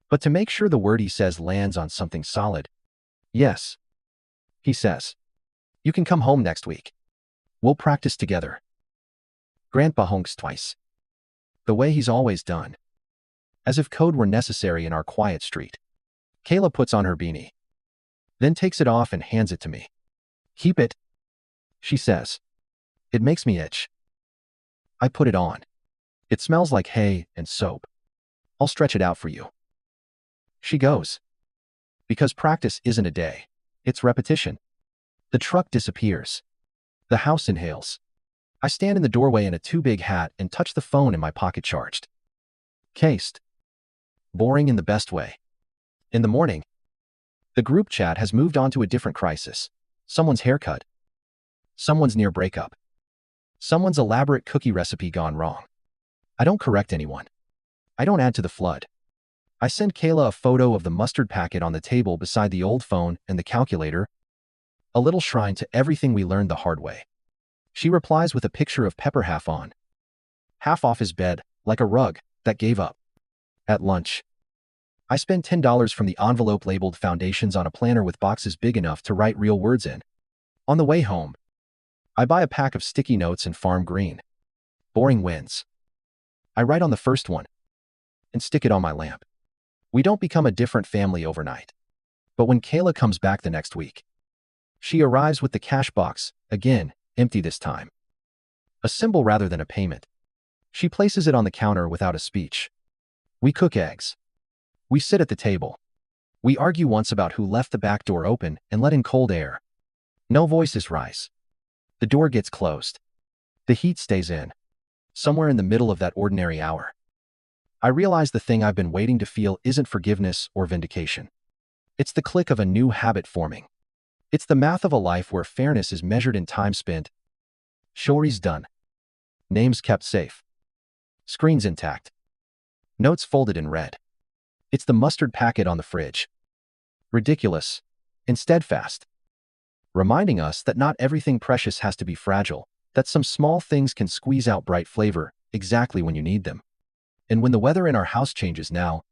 but to make sure the word he says lands on something solid. Yes. He says. You can come home next week. We'll practice together. Grandpa honks twice. The way he's always done. As if code were necessary in our quiet street. Kayla puts on her beanie. Then takes it off and hands it to me. Keep it, she says. It makes me itch. I put it on. It smells like hay and soap. I'll stretch it out for you. She goes. Because practice isn't a day. It's repetition. The truck disappears. The house inhales. I stand in the doorway in a too big hat and touch the phone in my pocket, charged. Cased. Boring in the best way. In the morning, the group chat has moved on to a different crisis. Someone's haircut. Someone's near breakup. Someone's elaborate cookie recipe gone wrong. I don't correct anyone. I don't add to the flood. I send Kayla a photo of the mustard packet on the table beside the old phone and the calculator, a little shrine to everything we learned the hard way. She replies with a picture of Pepper half on, half off his bed, like a rug that gave up. At lunch, I spend $10 from the envelope labeled Foundations on a planner with boxes big enough to write real words in. On the way home, I buy a pack of sticky notes and farm green. Boring wins. I write on the first one and stick it on my lamp. We don't become a different family overnight. But when Kayla comes back the next week, she arrives with the cash box, again, empty this time. A symbol rather than a payment. She places it on the counter without a speech. We cook eggs. We sit at the table. We argue once about who left the back door open and let in cold air. No voices rise. The door gets closed. The heat stays in. Somewhere in the middle of that ordinary hour, I realize the thing I've been waiting to feel isn't forgiveness or vindication. It's the click of a new habit forming. It's the math of a life where fairness is measured in time spent. Chores done. Names kept safe. Screens intact. Notes folded in red. It's the mustard packet on the fridge. Ridiculous and steadfast. Reminding us that not everything precious has to be fragile, that some small things can squeeze out bright flavor exactly when you need them. And when the weather in our house changes now,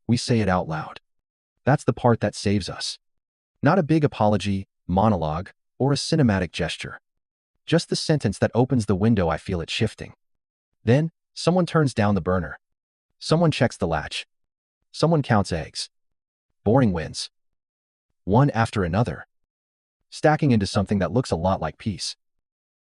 we say it out loud. That's the part that saves us. Not a big apology, monologue, or a cinematic gesture. Just the sentence that opens the window. I feel it shifting. Then, someone turns down the burner. Someone checks the latch. Someone counts eggs. Boring wins. One after another. Stacking into something that looks a lot like peace.